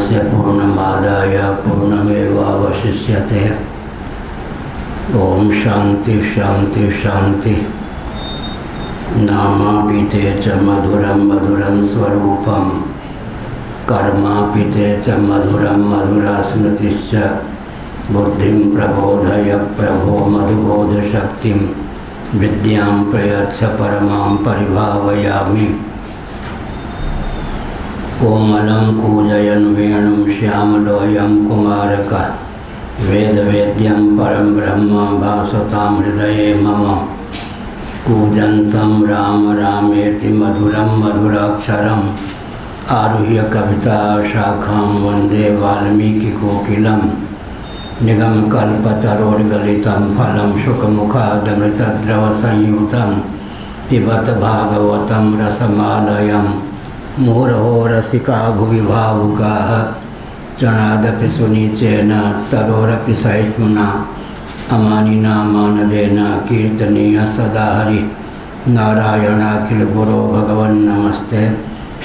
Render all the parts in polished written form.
पूर्णस्य पूर्णमादाय पूर्णमेवावशिष्यते। ओम शांति शांति शांति। नामापिते च मधुरम मधुरम स्वरूपम, कर्मापिते च मधुरम मधुरा स्मृतिश्च। बुद्धिं प्रबोधय प्रभो मधुबोध शक्तिं, विद्यां प्रयच्छ परमां परिभावयामि। कोमलं कूजयन् वेणुं श्यामलोऽयं कुमारकः, वेदवेद्यं परं ब्रह्म भासतां हृदये मम। कूजन्तं राम रामेति मधुरं मधुराक्षरम्, आरुह्य कविता शाखां वन्दे वाल्मीकिकोकिलं। निगमकल्पतरोर्गलितं फलं शुकमुखादमृतद्रवसंयुतं, पिबत भागवतं रसमालयं। मुहुरहो रसिका भुवि भावुकाः, चणादपि सुनीचेन तरोरपि सहिष्णुना। अमानिना मानदेन कीर्तनीय सदा हरि। नारायणाखिल गुरो भगवन् नमस्ते।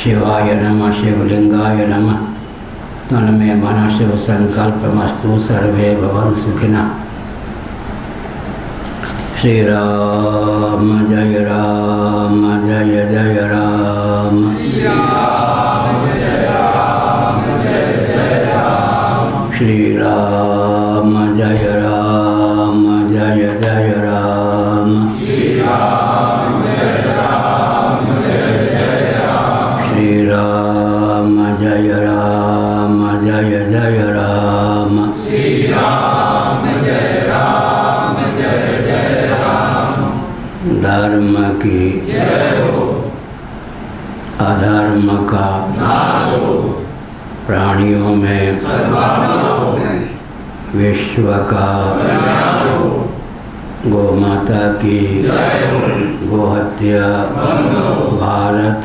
शिवाय नमः शिवलिंगाय नमः। तन में मन शिव संकल्पमस्तु, सर्वे भवन्तु सुखिनः। श्री राम जय राम जय जय राम। श्री राम जय राम जय जय राम। श्री राम जय राम जय जय राम। श्री राम जय राम जय जय राम। श्री राम जय राम जय जय राम। धर्म की जय हो, अधर्म का नाश हो, प्राणियों में विश्व का कल्याण हो। गौ माता की जय हो, गोहत्या भारत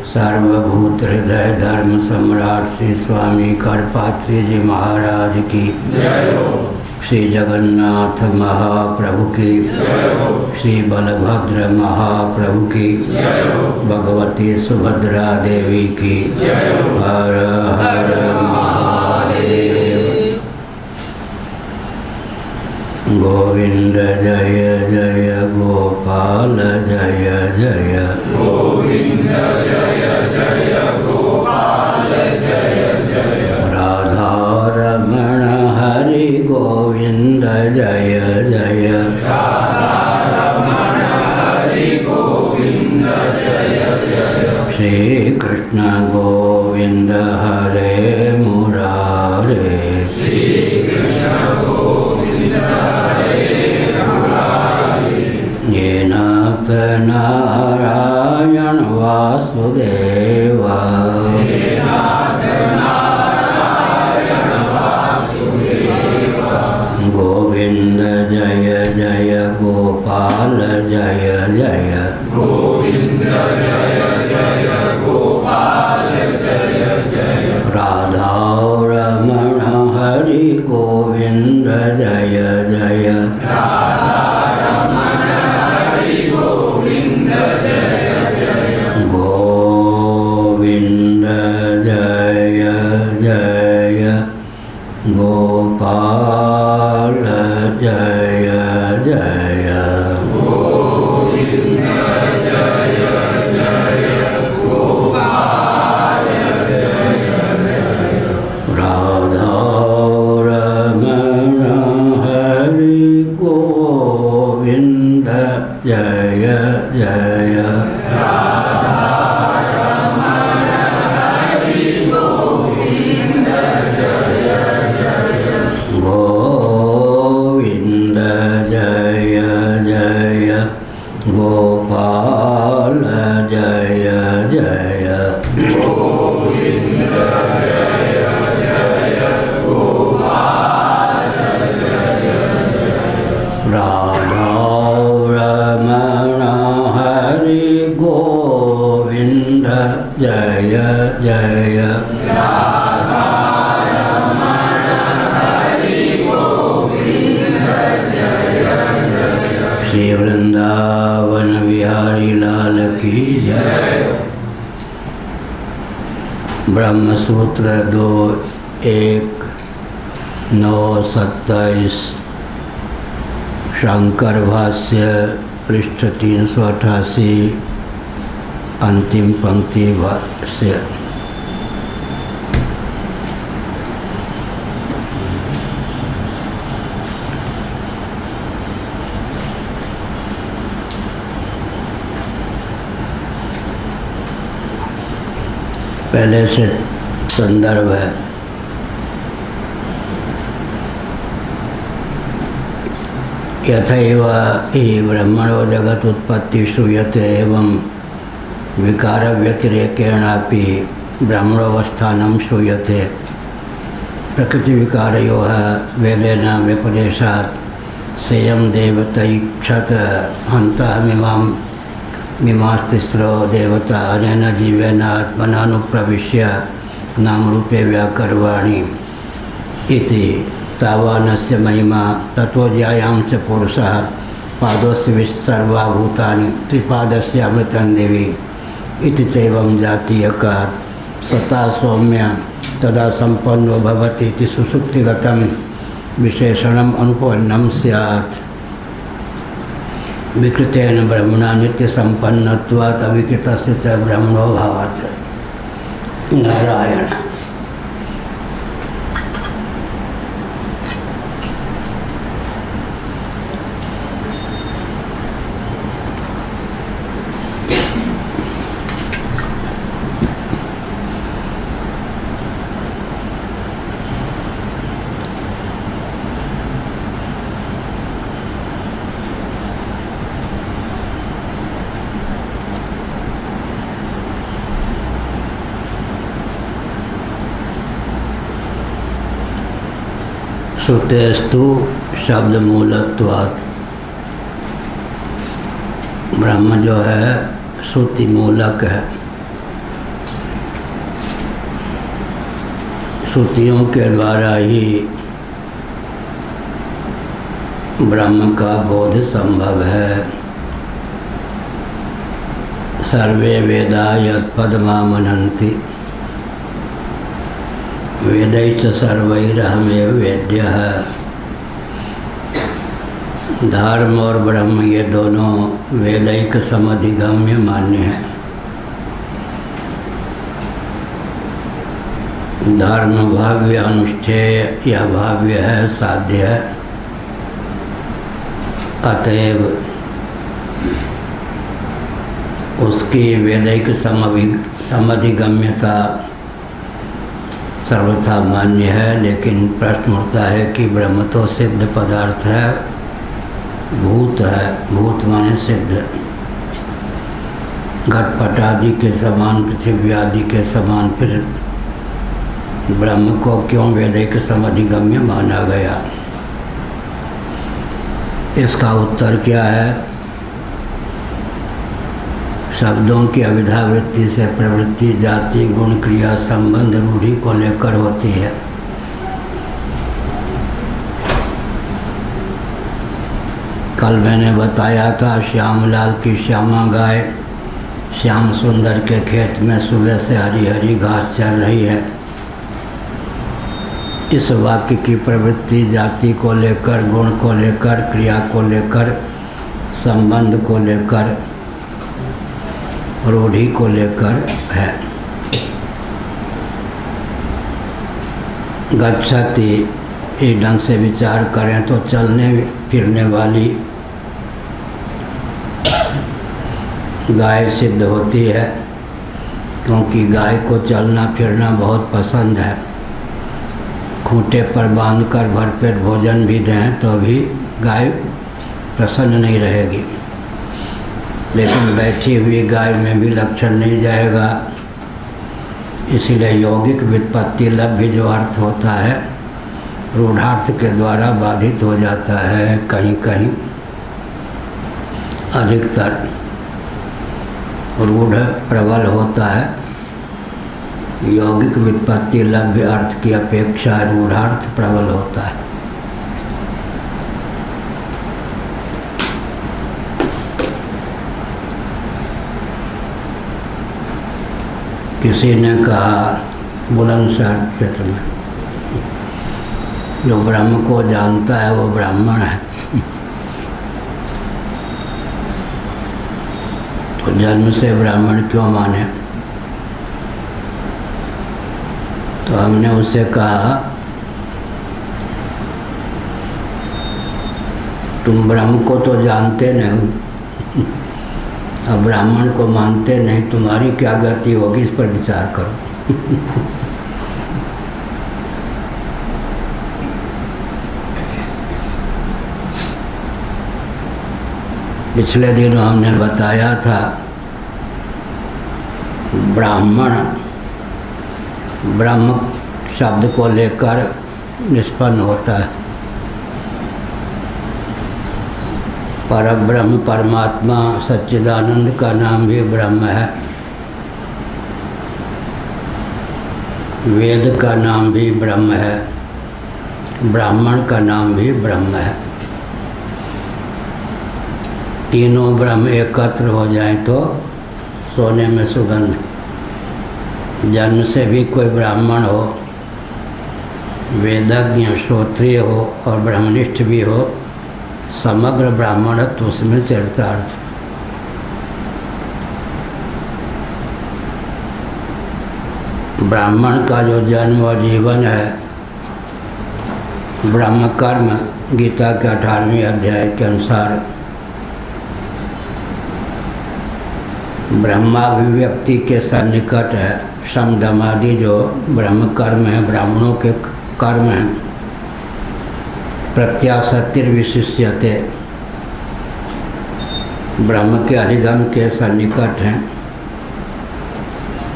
सर्वभूत हृदय धर्म सम्राट श्री स्वामी करपात्री जी महाराज की जय हो। श्री जगन्नाथ महाप्रभु की जय हो। श्री बलभद्र महाप्रभु की जय हो। भगवती सुभद्रा देवी की जय हो। हर हर महादेव। गोविंद जय जय गोपाल जय जय। गोविंद जय जय गोपाल जय जय। राधा रमण हरि गोविंद जय जय। राधा रमण हरि गोविंद जय जय। श्री कृष्ण गोविंद हरे मुरारे। श्री कृष्ण गोविंद नाथ नारायण वासुदेव। गोविंद जय जय गोपाल जय जय। गोविंद जय जय गोपाल जय जय। राधा रमण हरि गोविंद जय जय। गोविंद जय जय गोपाल जय जय। गोविंद जय जय गोपाल जय जय। राधा रमण हरि गोविंद जय जय। गोपाल जय जय। गोविंद जय जय गोपाल जय जय। राधा रमण हरि गोविंद जय जय। राधा रमण हरि गोविंद जय जय। श्री वृंदावन बिहारी लाल की जय। ब्रह्मसूत्र 2.1.9.27 शंकर भाष्य पृष्ठ 388 अंतिम पंक्ति भाष्य। पहले से संदर्भ है। यथैव हि ब्रह्मणो जगत उत्पत्ति श्रूयते एवं विकार व्यतिरेकेणापि ब्रह्मणोवस्थानं श्रूयते। प्रकृति विकारयोः वेदेन व्यपदेशात् सेयं देवतैक्षत हन्तमिमां मिमास्तिस्रो देवता अनेन जीवेन आत्मनानुप्रविश्य नामरूपे व्याकर्वाणि इति तावानस्य महिमा तत्त्वज्ञायां च पुरुषः पादोस्य विस्सर्वाभूतानि त्रिपादस्य अमृतं देवी इति चैवं जातीयकात् सता सौम्य तदा सम्पन्नो भवति इति सुषुप्तिगतं विशेषणम् अनुपन्नं स्यात्। विकृतेन ब्रह्मणा नित्यसम्पन्नत्वात् अविकृतस्य च ब्रह्मणो भावात्। नारायण। श्रुतेस्तु शब्द मूलत्वात्। ब्रह्म जो है श्रुति मूलक है। श्रुतियों के द्वारा ही ब्रह्म का बोध संभव है। सर्वे वेदा यत्पदमामनन्ति वेदैश्च सर्वैरहमेव वेद्यः। धर्म और ब्रह्म ये दोनों वेदैक समधिगम्य मान्य हैं। धर्म भाव्य अनुष्ठेय या भाव्य है, साध्य है। अतएव उसकी वेदैक समधिगम्यता सर्वथा मान्य है। लेकिन प्रश्न उठता है कि ब्रह्म तो सिद्ध पदार्थ है, भूत है। भूत माने सिद्ध। घटपट आदि के समान, पृथ्वी आदि के समान, फिर ब्रह्म को क्यों वेदैक समधिगम्य माना गया? इसका उत्तर क्या है? शब्दों की अविधावृत्ति से प्रवृत्ति, जाति, गुण, क्रिया, संबंध, रूढ़ि को लेकर होती है। कल मैंने बताया था श्यामलाल की श्यामा गाय श्याम सुंदर के खेत में सुबह से हरी हरी घास चल रही है। इस वाक्य की प्रवृत्ति जाति को लेकर, गुण को लेकर, क्रिया को लेकर, संबंध को लेकर, रूढ़ि को लेकर है। गच्छति इस ढंग से विचार करें तो चलने फिरने वाली गाय सिद्ध होती है, क्योंकि गाय को चलना फिरना बहुत पसंद है। खूंटे पर बांधकर भरपेट भोजन भी दें तो भी गाय प्रसन्न नहीं रहेगी। लेकिन बैठी हुई गाय में भी लक्षण नहीं जाएगा। इसीलिए यौगिक व्युत्पत्ति लभ्य जो अर्थ होता है रूढ़ार्थ के द्वारा बाधित हो जाता है। कहीं कहीं अधिकतर रूढ़ प्रबल होता है। यौगिक व्युत्पत्ति लभ्य अर्थ की अपेक्षा रूढ़ार्थ प्रबल होता है। किसी ने कहा बुलंदशहर क्षेत्र में। जो ब्रह्म को जानता है वो ब्राह्मण है। तो जन्म से ब्राह्मण क्यों माने? तो हमने उससे कहा तुम ब्रह्म को तो जानते नहीं, अब ब्राह्मण को मानते नहीं, तुम्हारी क्या गति होगी इस पर विचार करो। पिछले दिनों हमने बताया था ब्राह्मण ब्रह्म शब्द को लेकर निष्पन्न होता है। परब्रह्म परमात्मा सच्चिदानंद का नाम भी ब्रह्म है, वेद का नाम भी ब्रह्म है, ब्राह्मण का नाम भी ब्रह्म है। तीनों ब्रह्म एकत्र हो जाएं तो सोने में सुगंध। जन्म से भी कोई ब्राह्मण हो, वेदज्ञ श्रोत्रिय हो और ब्रह्मनिष्ठ भी हो, समग्र ब्राह्मणत्व उसमें चरितार्थ। ब्राह्मण का जो जन्म और जीवन है, ब्रह्म कर्म गीता के 18वें अध्याय के अनुसार ब्रह्माभिव्यक्ति के सन्निकट है। शम दम आदि जो ब्रह्म कर्म है, ब्राह्मणों के कर्म हैं, प्रत्यासत्तिर्विशिष्यते ब्रह्म के अधिगम के सन्निकट हैं।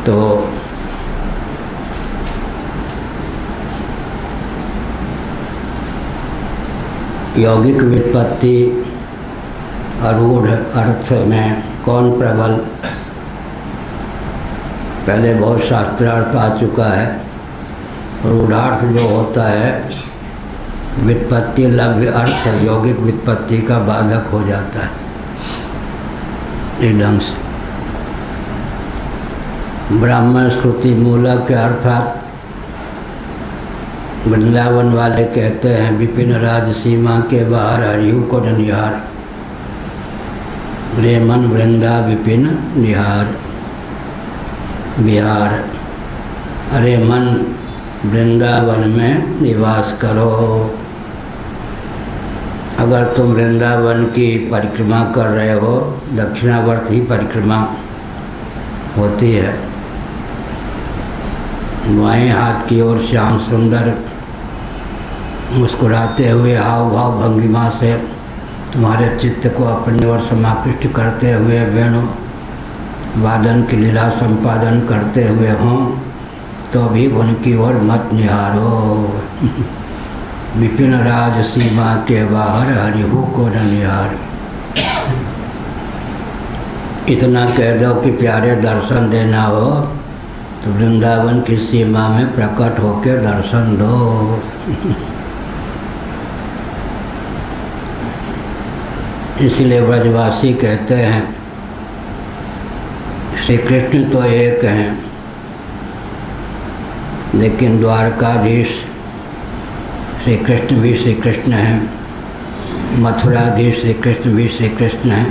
तो यौगिक व्युत्पत्ति आरूढ़ अर्थ में कौन प्रबल? पहले बहुत शास्त्रार्थ आ चुका है। रूढ़ार्थ जो होता है व्युत्पत्ति लभ्य अर्थ यौगिक व्युत्पत्ति का बाधक हो जाता है। इस ढंग से ब्राह्मण श्रुति मूलक के अर्थात वृंदावन वाले कहते हैं विपिन राज सीमा के बाहर हरिहु को निहार, रे मन वृंदा विपिन निहार बिहार। अरे मन वृंदावन में निवास करो। अगर तुम वृंदावन की परिक्रमा कर रहे हो, दक्षिणावर्त ही परिक्रमा होती है, बाएं हाथ की ओर श्याम सुंदर मुस्कुराते हुए हाव भाव भंगिमा से तुम्हारे चित्त को अपनी ओर समाकृष्ट करते हुए वेणु वादन की लीला संपादन करते हुए हों तो भी उनकी ओर मत निहारो। विपिन राज सीमा के बाहर हरिहु को न निहार। इतना कह दो कि प्यारे दर्शन देना हो तो वृंदावन की सीमा में प्रकट होकर दर्शन दो। इसलिए ब्रजवासी कहते हैं श्री कृष्ण तो एक हैं, लेकिन द्वारकाधीश श्री कृष्ण भी श्री कृष्ण हैं, मथुराधीश श्री कृष्ण भी श्री कृष्ण हैं,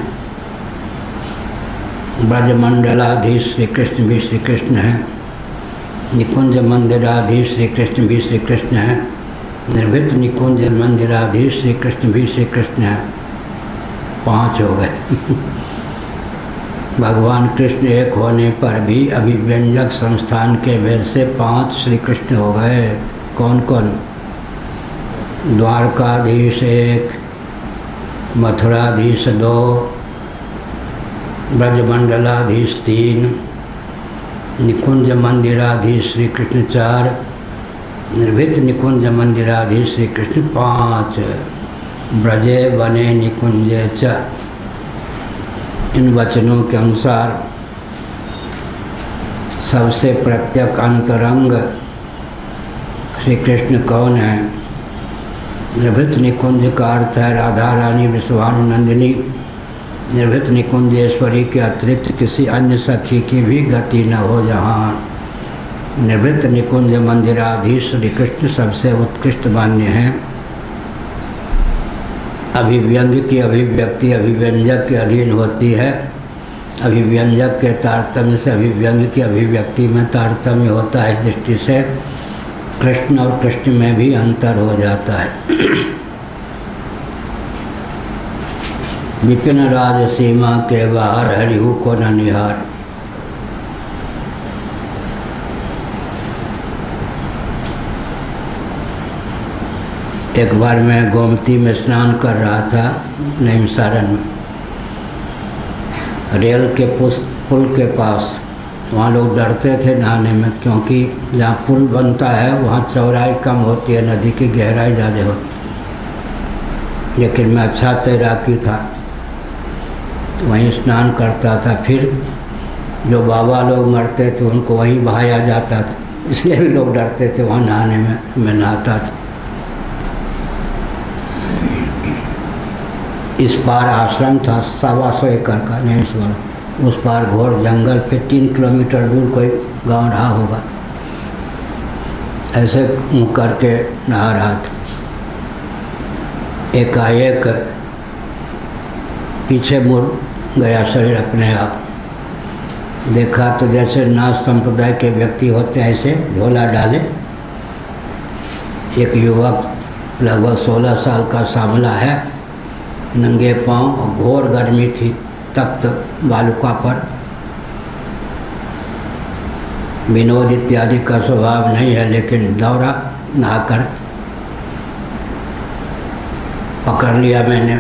ब्रजमंडलाधीश श्री कृष्ण भी श्री कृष्ण हैं, निकुंज मंदिराधीश श्री कृष्ण भी श्री कृष्ण हैं, निर्भित निकुंज मंदिराधीश श्री कृष्ण भी श्री कृष्ण हैं। 5 हो गए। भगवान कृष्ण एक होने पर भी अभिव्यंजक संस्थान के भेद से 5 श्री कृष्ण हो गए। कौन कौन? द्वारकाधीश 1, मथुराधीश 2, ब्रजमंडलाधीश 3, निकुंज मंदिराधीश श्री कृष्ण 4, निर्भित निकुंज मंदिराधीश श्री कृष्ण 5, ब्रजे वने निकुंजे च। इन वचनों के अनुसार सबसे प्रत्यक अंतरंग श्री कृष्ण कौन है? निर्भित निकुंज का अर्थ है राधा रानी विश्वानुनंदिनी। निर्भित निकुंजेश्वरी के अतिरिक्त किसी अन्य सखी की भी गति न हो, जहाँ निवृत्त निकुंज मंदिराधीश श्री कृष्ण सबसे उत्कृष्ट मान्य हैं। अभिव्यंग की अभिव्यक्ति अभिव्यंजक के अधीन होती है। अभिव्यंजक के तारतम्य से अभिव्यंग की अभिव्यक्ति में तारतम्य होता है। इस दृष्टि से कृष्ण और कृष्ण में भी अंतर हो जाता है। विपिन राज सीमा के बाहर हरिहु को न निहार। एक बार मैं गोमती में स्नान कर रहा था नैमिषारण्य में, रेल के पुल के पास। वहाँ लोग डरते थे नहाने में, क्योंकि जहाँ पुल बनता है वहाँ चौड़ाई कम होती है, नदी की गहराई ज़्यादा होती है। लेकिन मैं अच्छा तैराकी था, वहीं स्नान करता था। फिर जो बाबा लोग मरते थे उनको वहीं बहाया जाता था, इसलिए भी लोग डरते थे वहाँ नहाने में। मैं नहाता था। इस पार आश्रम था 125 एकड़ का नैमिषारण्य, उस पार घोर जंगल, फिर 3 किलोमीटर दूर कोई गांव रहा होगा। ऐसे मुँह करके नहा रहा था। एकाएक पीछे मुड़ गया शरीर अपने आप। देखा तो जैसे नाथ संप्रदाय के व्यक्ति होते हैं ऐसे झोला डाले एक युवक, लगभग 16 साल का सांवला है, नंगे पांव, और घोर गर्मी थी, तप्त बालुका पर। विनोद इत्यादि का स्वभाव नहीं है, लेकिन दौड़ा नहाकर। पकड़ लिया मैंने।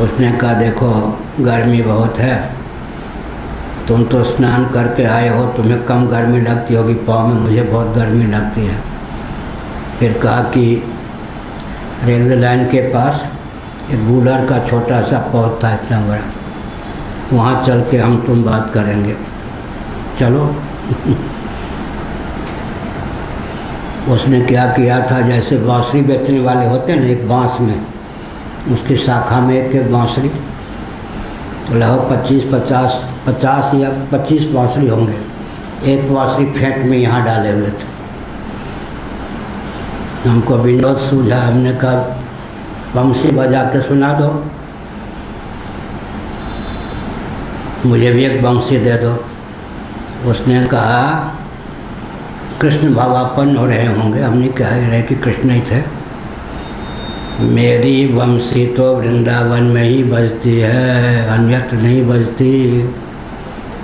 उसने कहा देखो गर्मी बहुत है, तुम तो स्नान करके आए हो, तुम्हें कम गर्मी लगती होगी पाँव में, मुझे बहुत गर्मी लगती है। फिर कहा कि रेलवे लाइन के पास एक गूलर का छोटा सा पौध था, इतना बड़ा, वहाँ चल के हम तुम बात करेंगे, चलो। उसने क्या किया था, जैसे बांसुरी बेचने वाले होते हैं ना, एक बांस में, उसकी शाखा में एक बांसुरी, तो लगभग 50 या 25 बांसुरी होंगे। एक बांसुरी फेंट में यहाँ डाले हुए थे। हमको विनोद सूझा, हमने कहा बंसी बजा के सुना दो, मुझे भी एक बंसी दे दो। उसने कहा कृष्ण भावापन्न हो रहे होंगे, हमने कह रहे कि कृष्ण ही थे। मेरी बंसी तो वृंदावन में ही बजती है, अन्यत्र नहीं बजती।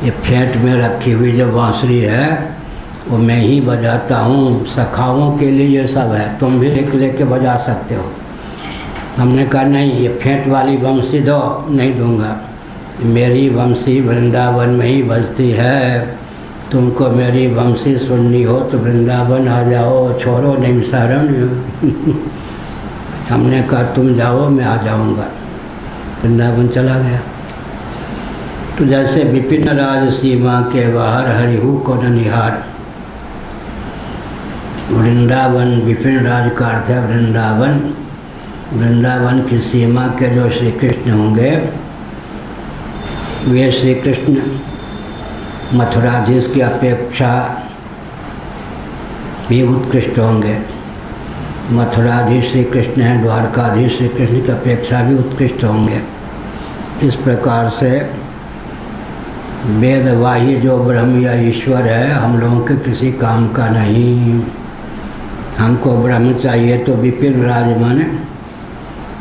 ये फेंट में रखी हुई जो बांसुरी है वो मैं ही बजाता हूँ, सखाओं के लिए ये सब है, तुम भी लेके बजा सकते हो। हमने कहा नहीं, ये फेंट वाली बंसी दो। नहीं दूंगा, मेरी बंसी वृंदावन में ही बजती है, तुमको मेरी बंसी सुननी हो तो वृंदावन आ जाओ, छोड़ो नैमिषारण्य। हमने कहा तुम जाओ, मैं आ जाऊंगा। वृंदावन चला गया। तो जैसे विपिन राज सीमा के बाहर हरिहु को न निहार। वृंदावन, विपिन राज का अर्थ है वृंदावन। वृंदावन की सीमा के जो श्री कृष्ण होंगे वे श्री कृष्ण मथुराधीश की अपेक्षा भी उत्कृष्ट होंगे। मथुराधीश श्री कृष्ण हैं, द्वारकाधीश श्री कृष्ण की अपेक्षा भी उत्कृष्ट होंगे। इस प्रकार से वेदवाही जो ब्रह्म या ईश्वर है हम लोगों के किसी काम का नहीं। हमको ब्रह्म चाहिए तो विपिन राज माने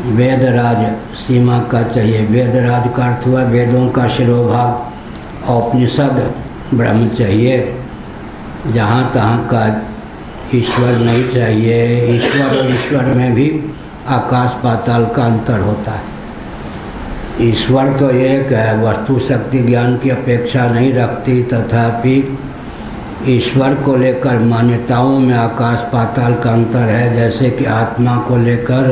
वेदराज सीमा का चाहिए। वेदराज का अर्थ हुआ वेदों का शिरोभाग, औपनिषद ब्रह्म चाहिए। जहाँ तहाँ का ईश्वर नहीं चाहिए। ईश्वर और ईश्वर में भी आकाश पाताल का अंतर होता है। ईश्वर तो एक है, वस्तु शक्ति ज्ञान की अपेक्षा नहीं रखती, तथापि ईश्वर को लेकर मान्यताओं में आकाश पाताल का अंतर है। जैसे कि आत्मा को लेकर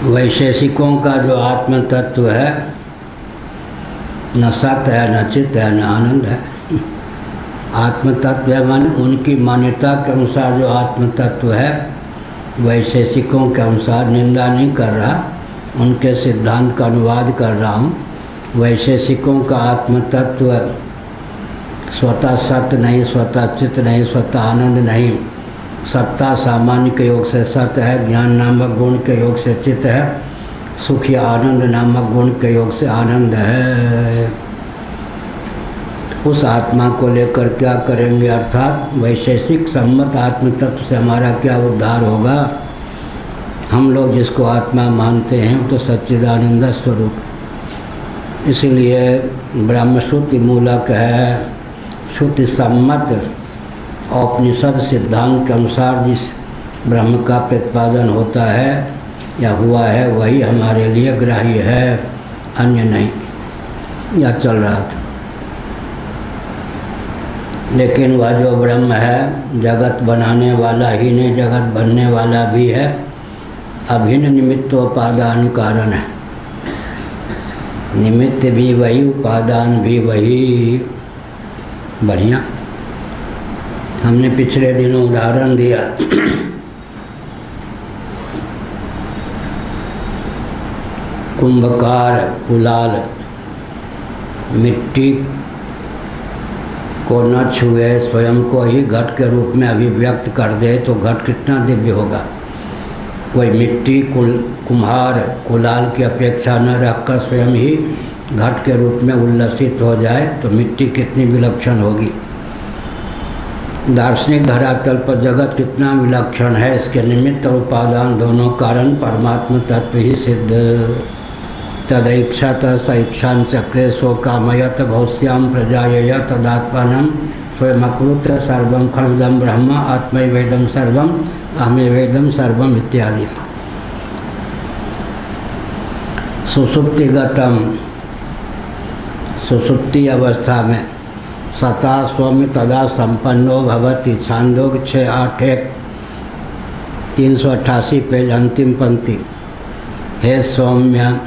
वैशेषिकों का जो आत्म तत्व है न सत्य है, न चित्त है, न आनंद है। आत्म तत्व है माने उनकी मान्यता के अनुसार जो आत्म तत्व है। वैशेषिकों के अनुसार निंदा नहीं कर रहा, उनके सिद्धांत का अनुवाद कर रहा हूँ। वैशेषिकों का आत्म तत्व स्वतः सत्य नहीं, स्वतः चित्त नहीं, स्वतः आनंद नहीं। सत्ता सामान्य के योग से सत्य है, ज्ञान नामक गुण के योग से चित्त है, सुख या आनंद नामक गुण के योग से आनंद है। उस आत्मा को लेकर क्या करेंगे, अर्थात वैशेषिक सम्मत आत्म तत्व से हमारा क्या उद्धार होगा। हम लोग जिसको आत्मा मानते हैं वो तो सच्चिदानंद स्वरूप। इसलिए ब्रह्मश्रुति मूलक है, श्रुति सम्मत औपनिषद सिद्धांत के अनुसार जिस ब्रह्म का प्रतिपादन होता है या हुआ है वही हमारे लिए ग्राह्य है, अन्य नहीं। या चल रहा था, लेकिन वह जो ब्रह्म है जगत बनाने वाला ही नहीं, जगत बनने वाला भी है, अभिन्न निमित्तोपादान कारण है। निमित्त भी वही, उपादान भी वही। बढ़िया। हमने पिछले दिनों उदाहरण दिया कुंभकार कुलाल मिट्टी को न छुए, स्वयं को ही घट के रूप में अभिव्यक्त कर दे तो घट कितना दिव्य होगा। कोई मिट्टी कुम्हार कुलाल की अपेक्षा न रखकर स्वयं ही घट के रूप में उल्लसित हो जाए तो मिट्टी कितनी विलक्षण होगी। दार्शनिक धरातल पर जगत कितना विलक्षण है, इसके निमित्त और उपादान दोनों कारण परमात्मा तत्व ही सिद्ध। तदैक्षत सैक्षां चक्रे सो कामयत भौस्याम प्रजायय तदात्मानं स्वयमकृत सर्वं खलुदं ब्रह्म आत्मैवेदं सर्वं अहमेवेदं सर्वम इत्यादि। सुषुप्तिगतम, सुषुप्ति अवस्था में सता स्वम तदा संपन्नो भवति। छांदोग्य 6:8 388 पेज अंतिम पंक्ति। हे सौम्य,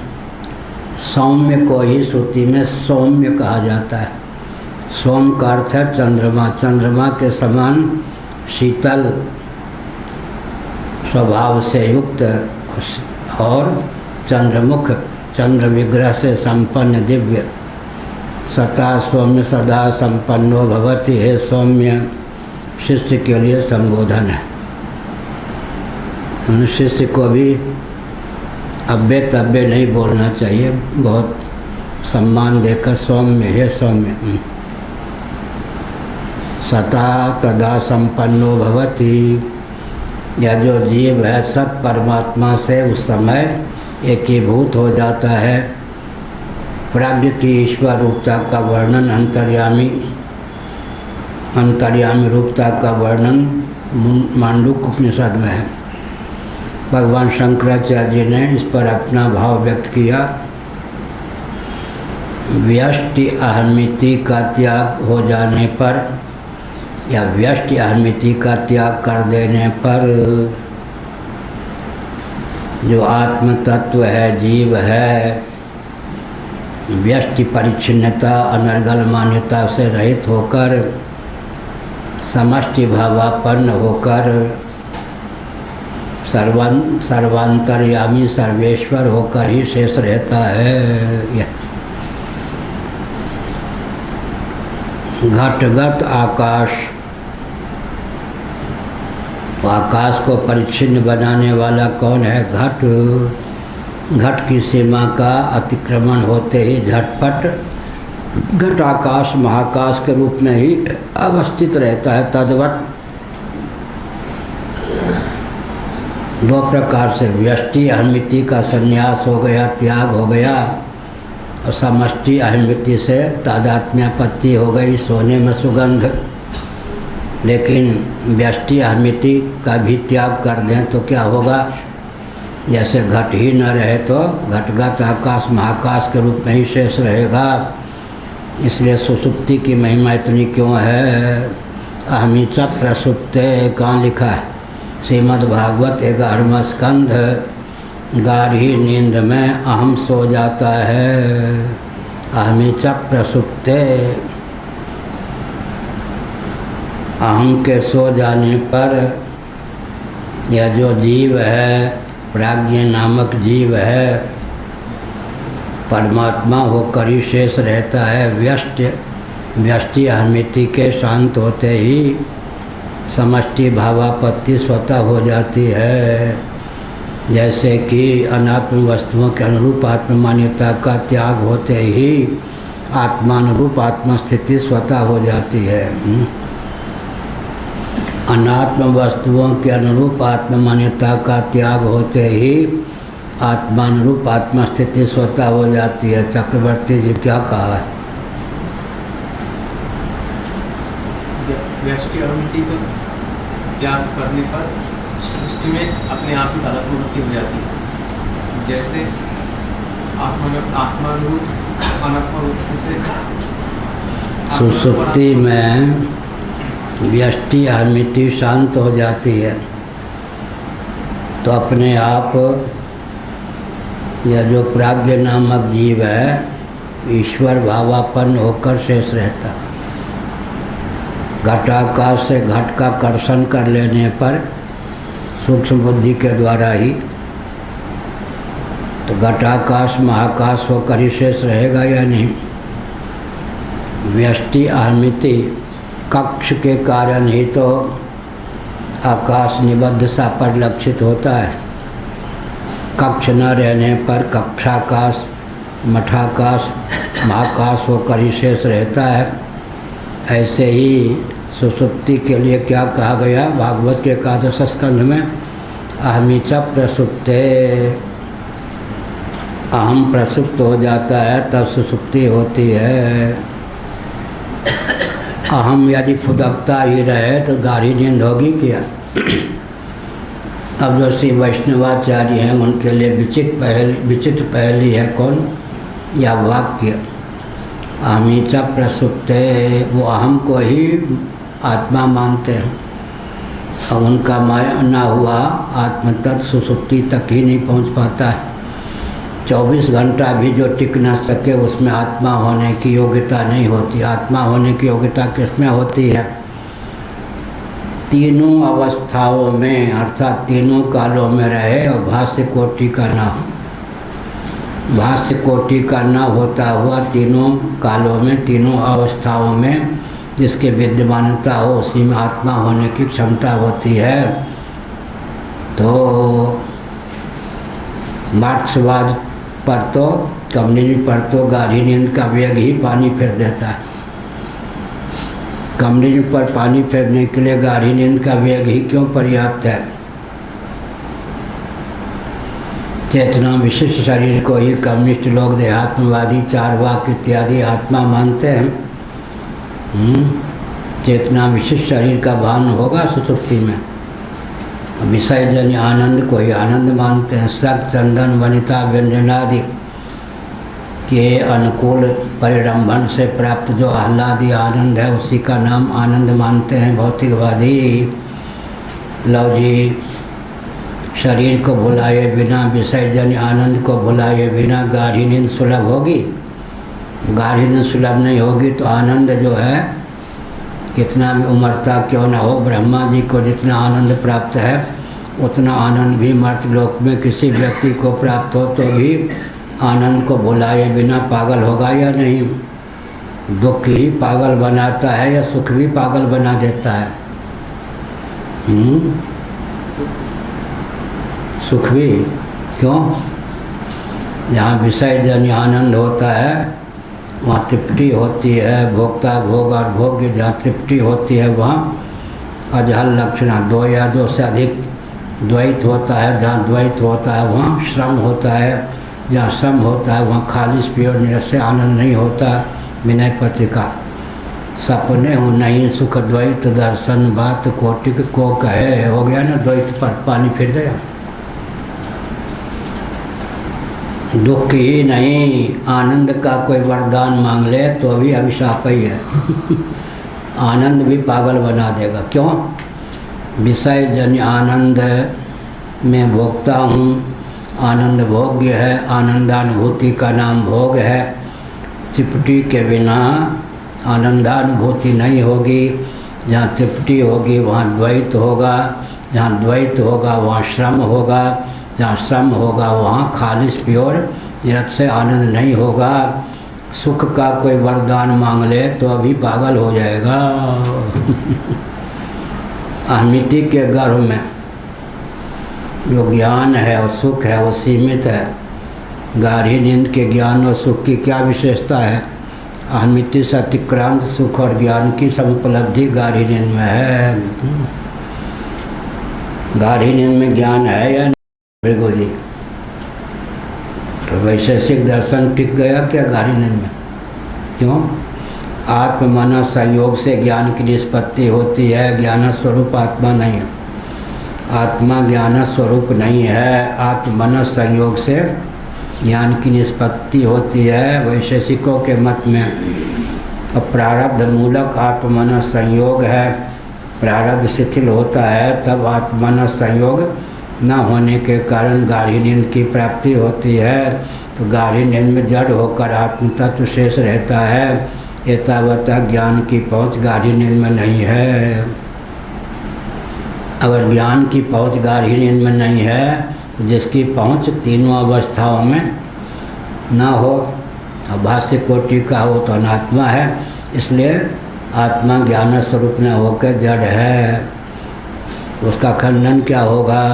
सौम्य को ही श्रुति में सौम्य कहा जाता है। सोम का अर्थ है चंद्रमा, चंद्रमा के समान शीतल स्वभाव से युक्त और चंद्रमुख, चंद्र विग्रह से संपन्न दिव्य। सता सौम्य सदा संपन्नो भवति। हे सौम्य शिष्य के लिए संबोधन है। शिष्य को भी अब्बे तब्बे नहीं बोलना चाहिए, बहुत सम्मान देकर सौम्य, हे सौम्य। सता तदा संपन्नो भवति। यह जो जीव है सत परमात्मा से उस समय एकीभूत हो जाता है। प्राज्ञ की ईश्वर रूपता का वर्णन अंतर्यामी रूपता का वर्णन मांडूक्य उपनिषद में है। भगवान शंकराचार्य जी ने इस पर अपना भाव व्यक्त किया। व्यष्टि अहमिति का त्याग हो जाने पर या व्यष्टि अहमिति का त्याग कर देने पर जो आत्म तत्व है, जीव है, व्यष्टि परिच्छिन्नता अनर्गल मान्यता से रहित होकर समष्टि भावापन्न होकर सर्वांतर्यामी सर्वेश्वर होकर ही शेष रहता है। घटगत आकाश, आकाश को परिच्छिन्न बनाने वाला कौन है? घट। घट की सीमा का अतिक्रमण होते ही झटपट घट आकाश महाकाश के रूप में ही अवस्थित रहता है। तद्वत दो प्रकार से व्यष्टि अहमिति का संन्यास हो गया, त्याग हो गया, और समष्टि अहमिति से तादात्म्यापत्ति हो गई, सोने में सुगंध। लेकिन व्यष्टि अहमिति का भी त्याग कर दें तो क्या होगा? जैसे घट ही न रहे तो घटगत आकाश महाकाश के रूप में ही शेष रहेगा। इसलिए सुसुप्ति की महिमा इतनी क्यों है? अहमिच प्रसुप्ते कहाँ लिखा है? श्रीमद् भागवत 11वां स्कंध। गाढ़ी नींद में अहम सो जाता है। अहमिच प्रसुप्ते, अहम के सो जाने पर यह जो जीव है, प्राज्ञ नामक जीव है, परमात्मा होकर ही शेष रहता है। व्यष्टि व्यष्टि अहमिति के शांत होते ही समष्टि भावापत्ति स्वतः हो जाती है। जैसे कि अनात्म वस्तुओं के अनुरूप आत्म मान्यता का त्याग होते ही आत्मानुरूप आत्मस्थिति स्वतः हो जाती है। अनात्म वस्तुओं के अनुरूप आत्म मान्यता का त्याग होते ही आत्मानुरूप आत्मस्थिति स्वतः हो जाती है। चक्रवर्ती जी क्या कहा है? व्यष्टि अहमिति का त्याग करने पर सृष्टि में अपने आप ही तादात्म्य हो जाती है। जैसे आत्मानुरूप अनात्मा वस्तु से सुसुप्ति में व्यष्टि अहमिति शांत हो जाती है तो अपने आप यह जो प्राज्ञ नामक जीव है ईश्वर भावापन्न होकर शेष रहता। घटाकाश से घट का कर्षण कर लेने पर सूक्ष्म बुद्धि के द्वारा ही तो घटाकाश महाकाश होकर ही शेष रहेगा या नहीं। व्यष्टि अहमिति कक्ष के कारण ही तो आकाश निबद्ध सा परिलक्षित होता है। कक्ष न रहने पर कक्षाकाश मठाकाश महाकाश होकर ही शेष रहता है। ऐसे ही सुसुप्ति के लिए क्या कहा गया भागवत के एकादश स्कंध में? अहमिच प्रसुप्ते। अहम प्रसुप्त हो जाता है तब सुसुप्ति होती है। अहम यदि फुदकता ही रहे तो गाढ़ी नींद होगी क्या? अब जो श्री वैष्णवाचार्य हैं उनके लिए विचित्र पहली है कौन? या वाक्य अहमिच प्रसुप्ते। वो अहम को ही आत्मा मानते हैं और उनका माना हुआ आत्म तत्व सुसुप्ति तक ही नहीं पहुंच पाता है। 24 घंटा भी जो टिक ना सके उसमें आत्मा होने की योग्यता नहीं होती। आत्मा होने की योग्यता किसमें होती है? तीनों अवस्थाओं में अर्थात तीनों कालों में रहे और भाष्य कोटि का ना हो। भाष्य कोटि का न होता हुआ तीनों कालों में तीनों अवस्थाओं में जिसकी विद्यमानता हो उसी में आत्मा होने की क्षमता होती है। तो मार्क्सवाद पर तो कम्युनिज्म पर तो गाढ़ी नींद का वेग ही पानी फेर देता है। कम्युनिज्म पर पानी फेरने के लिए गाढ़ी नींद का वेग ही क्यों पर्याप्त है? चेतना विशिष्ट शरीर को ही कम्युनिस्ट लोग देहात्मवादी चारवाक इत्यादि आत्मा मानते हैं। चेतना विशिष्ट शरीर का भान होगा सुसुप्ति में। विषय जन्य आनंद को ही आनंद मानते हैं। सक चंदन वनिता व्यंजनादि के अनुकूल परिरंभन से प्राप्त जो आह्लादी आनंद है उसी का नाम आनंद मानते हैं भौतिकवादी। लव जी शरीर को भुलाए बिना विषय जन्य आनंद को भुलाए बिना गाढ़ी नींद सुलभ होगी? गाढ़ी नींद सुलभ नहीं होगी तो आनंद जो है कितना भी उमरता क्यों न हो, ब्रह्मा जी को जितना आनंद प्राप्त है उतना आनंद भी मर्त्यलोक में किसी व्यक्ति को प्राप्त हो तो भी आनंद को भुलाए बिना पागल होगा या नहीं? दुख ही पागल बनाता है या सुख भी पागल बना देता है? सुख भी क्यों? जहाँ विषय जन्य आनंद होता है वहाँ तृप्ति होती है। भोक्ता भोग और भोग्य जहाँ तृप्ति होती है वहाँ अजहल लक्षणा दो या दो से अधिक द्वैत होता है। जहाँ द्वैत होता है वहाँ श्रम होता है। जहाँ श्रम होता है वहाँ खालिश प्योर निरस्य आनंद नहीं होता। विनय पत्रिका। सपने हो नहीं सुख द्वैत दर्शन बात कोटिक को कहे। हो गया ना, द्वैत पर पानी फिर गया। दुख ही नहीं, आनंद का कोई वरदान मांग ले तो भी अभिशाप ही है। आनंद भी पागल बना देगा। क्यों? विषय जन्य आनंद में भोगता हूँ, आनंद भोग्य है, आनंदानुभूति का नाम भोग है। तृप्ति के बिना आनंदानुभूति नहीं होगी। जहाँ तृप्ति होगी वहाँ द्वैत होगा, जहाँ द्वैत होगा वहाँ श्रम होगा, जहाँ श्रम होगा वहाँ खालिश प्योर निरत से आनंद नहीं होगा। सुख का कोई वरदान मांग ले तो अभी पागल हो जाएगा। अहमिति के गर्भ में जो ज्ञान है और सुख है वो सीमित है। गाढ़ी नींद के ज्ञान और सुख की क्या विशेषता है? अहमिति से अतिक्रांत सुख और ज्ञान की समुपलब्धि गाढ़ी नींद में है। गाढ़ी नींद में ज्ञान है या नहीं भृगु जी? तो वैशेषिक दर्शन टिक गया क्या गाढ़ी नींद में? क्यों? आत्म मन संयोग से ज्ञान की निष्पत्ति होती है। ज्ञान स्वरूप आत्मा नहीं है। आत्मा ज्ञान स्वरूप नहीं है। आत्म मन संयोग से ज्ञान की निष्पत्ति होती है वैशेषिकों के मत में। अब प्रारब्ध मूलक आत्म मन संयोग है। प्रारब्ध शिथिल होता है तब आत्म मन संयोग न होने के कारण गाढ़ी नींद की प्राप्ति होती है। तो गाढ़ी नींद में जड़ होकर आत्म तत्व शेष रहता है। एतावता ज्ञान की पहुँच गाढ़ी नींद में नहीं है। अगर ज्ञान की पहुँच गाढ़ी नींद में नहीं है तो जिसकी पहुँच तीनों अवस्थाओं में ना हो, अभास्य कोटि का हो तो अनात्मा है। इसलिए आत्मा ज्ञान स्वरूप न होकर जड़ है। उसका खंडन क्या होगा?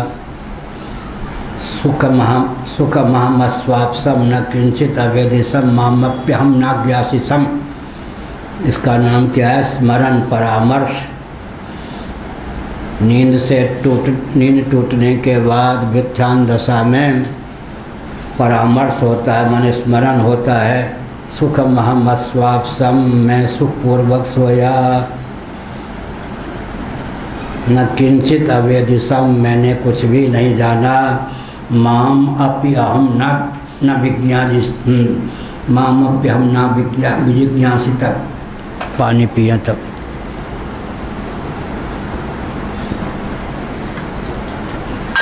सुखमहमस्वाप्सम न किंचित अवेदिशम मामप्यहम नाज्ञासिसम। इसका नाम क्या है? स्मरण परामर्श। नींद टूटने के बाद व्युत्थान दशा में परामर्श होता है, मन स्मरण होता है। सुखमहमस्वाप्सम, मैं सुखपूर्वक सोया। न किंचित अवेदिशम, मैंने कुछ भी नहीं जाना। माम अपि अहम न विज्ञानी, माम अपि हम न विजिज्ञासित। पानी पिया तब।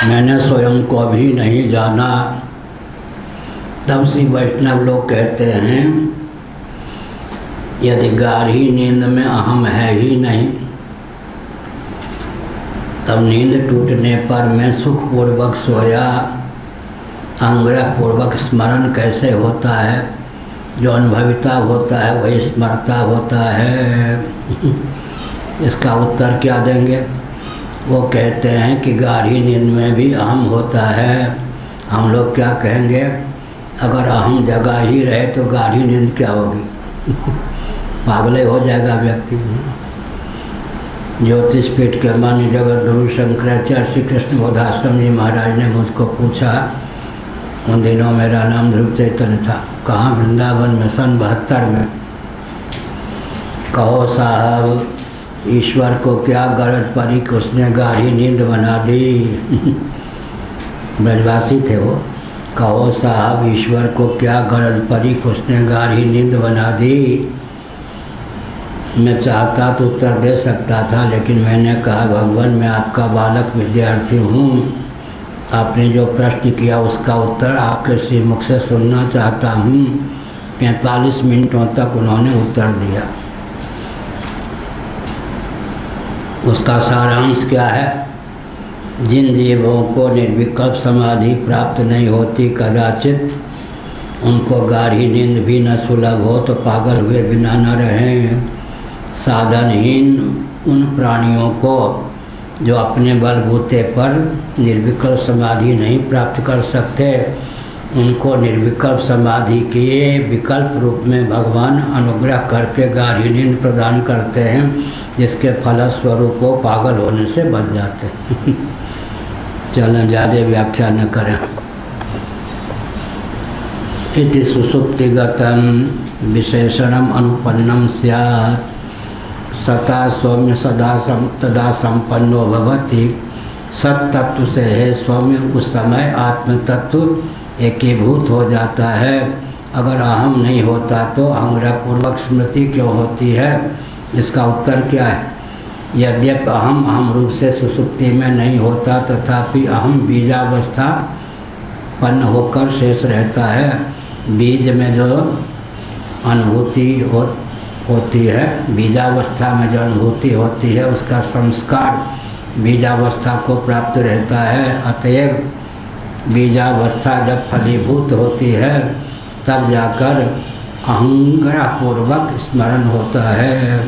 मैंने स्वयं को भी नहीं जाना। तब श्री वैष्णव लोग कहते हैं यदि गाढ़ी नींद में अहम है ही नहीं तब नींद टूटने पर मैं सुखपूर्वक सोया, अनुग्रह पूर्वक स्मरण कैसे होता है? जो अनुभविता होता है वही स्मरता होता है। इसका उत्तर क्या देंगे? वो कहते हैं कि गाढ़ी नींद में भी अहम होता है। हम लोग क्या कहेंगे? अगर अहम जगह ही रहे तो गाढ़ी नींद क्या होगी? पागले हो जाएगा व्यक्ति। ज्योतिष पीठ के मान्य जगत गुरु शंकराचार्य श्री कृष्ण बोधाश्रम जी महाराज ने मुझको पूछा, उन दिनों मेरा नाम ध्रुव चैतन्य था, कहाँ? वृंदावन में सन 72 में। कहो साहब, ईश्वर को क्या गरज पड़ी कि उसने गाढ़ी नींद बना दी? ब्रजवासी थे वो। कहो साहब, ईश्वर को क्या गरज पड़ी कि उसने गाढ़ी नींद बना दी? मैं चाहता तो उत्तर दे सकता था, लेकिन मैंने कहा भगवान मैं आपका बालक विद्यार्थी हूँ। आपने जो प्रश्न किया उसका उत्तर आपके श्रीमुख से सुनना चाहता हूँ। 45 मिनटों तक उन्होंने उत्तर दिया। उसका सारांश क्या है? जिन जीवों को निर्विकल्प समाधि प्राप्त नहीं होती, कदाचित उनको गाढ़ी नींद भी न सुलभ हो तो पागल हुए बिना न रहें। साधनहीन उन प्राणियों को जो अपने बलबूते पर निर्विकल्प समाधि नहीं प्राप्त कर सकते, उनको निर्विकल्प समाधि के विकल्प रूप में भगवान अनुग्रह करके गाढ़ी नींद प्रदान करते हैं, जिसके फलस्वरूप वो पागल होने से बच जाते हैं। चलें, ज़्यादा व्याख्या न करें। इति सुसुप्तिगतं विशेषणम अनुपन्नम स्यात् सता सौम्य तदा संपन्नो भवति। सत्तत्व से है सौम्य, उस समय आत्म तत्व एकीभूत हो जाता है। अगर अहम नहीं होता तो अहंग्रहपूर्वक स्मृति क्यों होती है? इसका उत्तर क्या है? यद्यपि अहम रूप से सुसुप्ति में नहीं होता, तथापि अहम बीजावस्था पन्न होकर शेष रहता है। बीज में जो अनुभूति होती है, बीजावस्था में जो अनुभूति होती है, उसका संस्कार बीजावस्था को प्राप्त रहता है। अतएव बीजावस्था जब फलीभूत होती है तब जाकर अहंग्रहपूर्वक स्मरण होता है।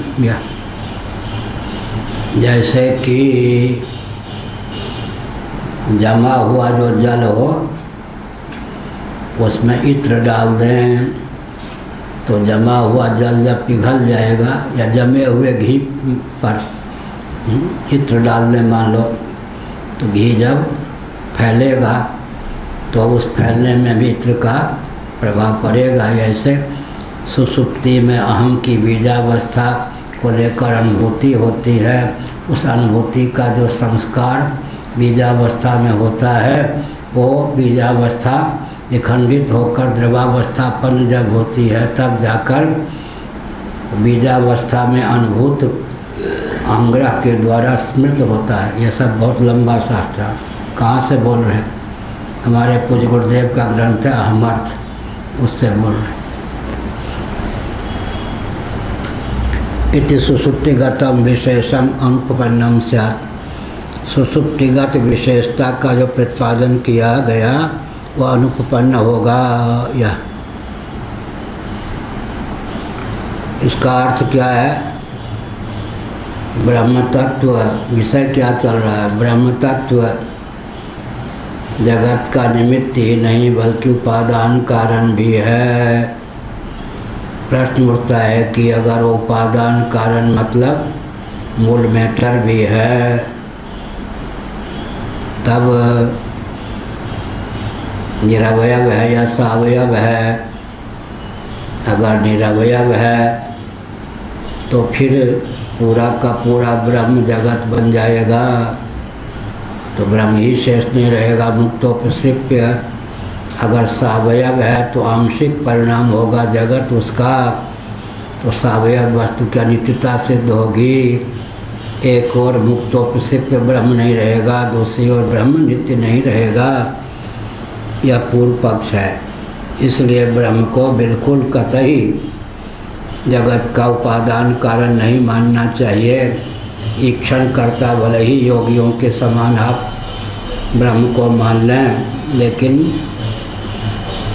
जैसे कि जमा हुआ जो जल हो उसमें इत्र डाल दें तो जमा हुआ जल जब पिघल जाएगा, या जमे हुए घी पर इत्र डाल दें मान लो, तो घी जब फैलेगा तो उस फैलने में भी इत्र का प्रभाव पड़ेगा। ऐसे सुषुप्ति में अहम की बीजावस्था को लेकर अनुभूति होती है। उस अनुभूति का जो संस्कार बीजावस्था में होता है, वो बीजावस्था विखंडित होकर द्रवावस्थापन्न जब होती है, तब जाकर बीजावस्था में अनुभूत अंग्रह के द्वारा स्मृत होता है। यह सब बहुत लंबा शास्त्र है। कहाँ से बोल रहे हैं? हमारे पूज्य गुरुदेव का ग्रंथ है अहमर्थ, उससे बोल रहे हैं। इति सुषुप्तिगतम विशेषम अनुपन्नम स्यात्। सुषुप्तिगत विशेषता का जो प्रतिपादन किया गया वह अनुपन्न होगा। यह इसका अर्थ क्या है? ब्रह्म तत्व विषय क्या चल रहा है? ब्रह्म तत्व जगत का निमित्त ही नहीं बल्कि उपादान कारण भी है। प्रश्न उठता है कि अगर उपादान कारण मतलब मूल मैटर भी है, तब निरवयव है या सावयव है? अगर निरवयव है तो फिर पूरा का पूरा ब्रह्म जगत बन जाएगा, तो ब्रह्म ही शेष नहीं रहेगा, मुक्तोपसिप्य। अगर सावयव है तो आंशिक परिणाम होगा जगत उसका, तो सावयव वस्तु की अनित्यता सिद्ध होगी। एक और मुक्तोपसिप्य ब्रह्म नहीं रहेगा, दूसरी ओर ब्रह्म नित्य नहीं रहेगा। यह पूर्व पक्ष है। इसलिए ब्रह्म को बिल्कुल कतई जगत का उपादान कारण नहीं मानना चाहिए। ईक्षण करता भले ही योगियों के समान आप ब्रह्म को मान लें, लेकिन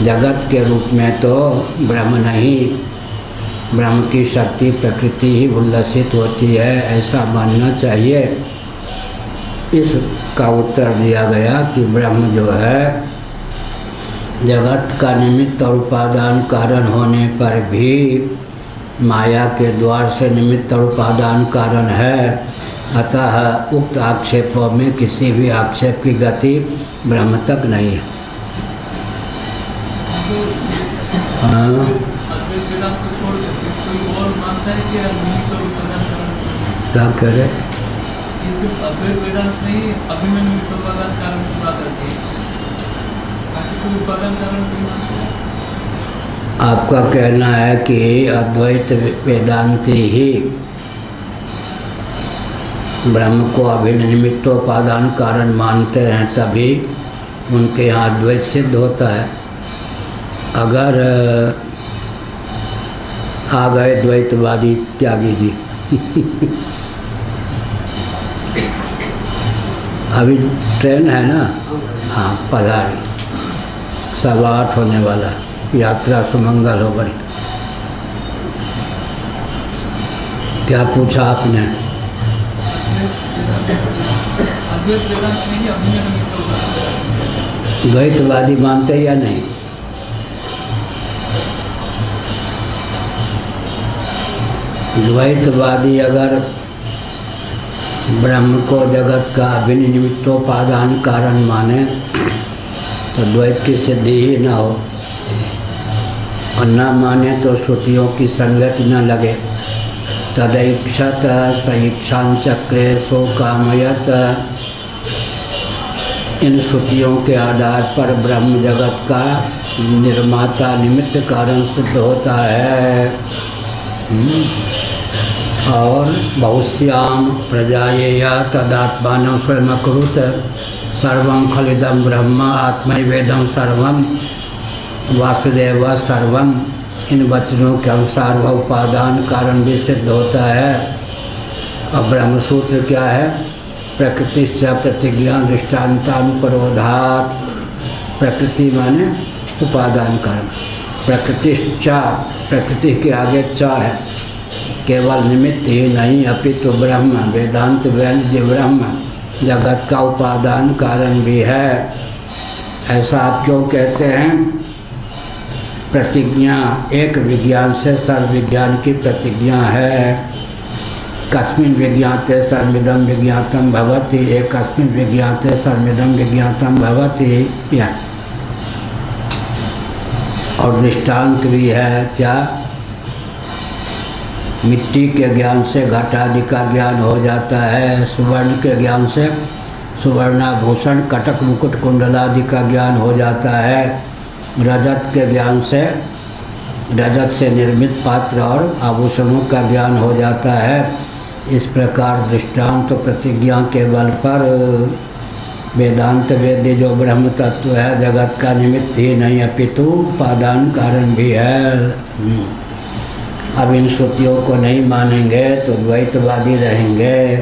जगत के रूप में तो ब्रह्म नहीं, ब्रह्म की शक्ति प्रकृति ही उल्लसित होती है, ऐसा मानना चाहिए। इसका उत्तर दिया गया कि ब्रह्म जो है जगत का निमित्त और उपादान कारण होने पर भी माया के द्वार से निमित्त और उपादान कारण है। अतः उक्त आक्षेपों में किसी भी आक्षेप की गति ब्रह्म तक नहीं है। हाँ, क्या कह रहे? आपका कहना है कि अद्वैत वेदांती ही ब्रह्म को अभिन्न निमित्तोपादान कारण मानते हैं, तभी उनके यहाँ अद्वैत सिद्ध होता है। अगर आ गए द्वैतवादी त्यागी जी अभी ट्रेन है ना? हाँ, पधारी। 8:15 होने वाला, यात्रा सुमंगल हो गई। क्या पूछा आपने? द्वैतवादी मानते या नहीं? द्वैतवादी अगर ब्रह्म को जगत का अभिन्न निमित्तोपादान कारण माने तो द्वैत की सिद्धि ही न हो, और न माने तो श्रुतियों की संगति न लगे। तदैक्षत सईक्षां चक्रे सो कामयत। इन श्रुतियों के आधार पर ब्रह्म जगत का निर्माता निमित्त कारण सिद्ध होता है। और बहुश्याम प्रजाएया तदात्मानं स्वयं अकुरुत सर्वं खलिदं ब्रह्म आत्मैवेदं सर्वं वासुदेव सर्वम। इन वचनों के अनुसार वह उपादान कारण भी सिद्ध होता है। और ब्रह्मसूत्र क्या है? प्रकृति से प्रतिज्ञा दृष्टान्तानुपरोधात्। प्रकृति माने उपादान कारण, प्रकृतिश्चा, प्रकृति के आगे चा है, केवल निमित्त ही नहीं अपितु ब्रह्म, वेदांत वेद्य ब्रह्म जगत का उपादान कारण भी है। ऐसा आप क्यों कहते हैं? प्रतिज्ञा एक विज्ञान से सर्व विज्ञान की प्रतिज्ञा है। कस्मिन् विज्ञाते सर्वमिदं विज्ञातम भवति, एकस्मिन् विज्ञाते सर्वमिदं विज्ञातम भवति। या और दृष्टांत भी है क्या? मिट्टी के ज्ञान से घट आदि का ज्ञान हो जाता है, सुवर्ण के ज्ञान से सुवर्णाभूषण कटक मुकुट कुंडलादि का ज्ञान हो जाता है, रजत के ज्ञान से रजत से निर्मित पात्र और आभूषणों का ज्ञान हो जाता है। इस प्रकार दृष्टांत तो प्रतिज्ञा के बल पर वेदांत वेद्य जो ब्रह्म तत्व है जगत का निमित्त ही नहीं अपितु उपादान कारण भी है। अब इन श्रुतियों को नहीं मानेंगे तो द्वैतवादी रहेंगे।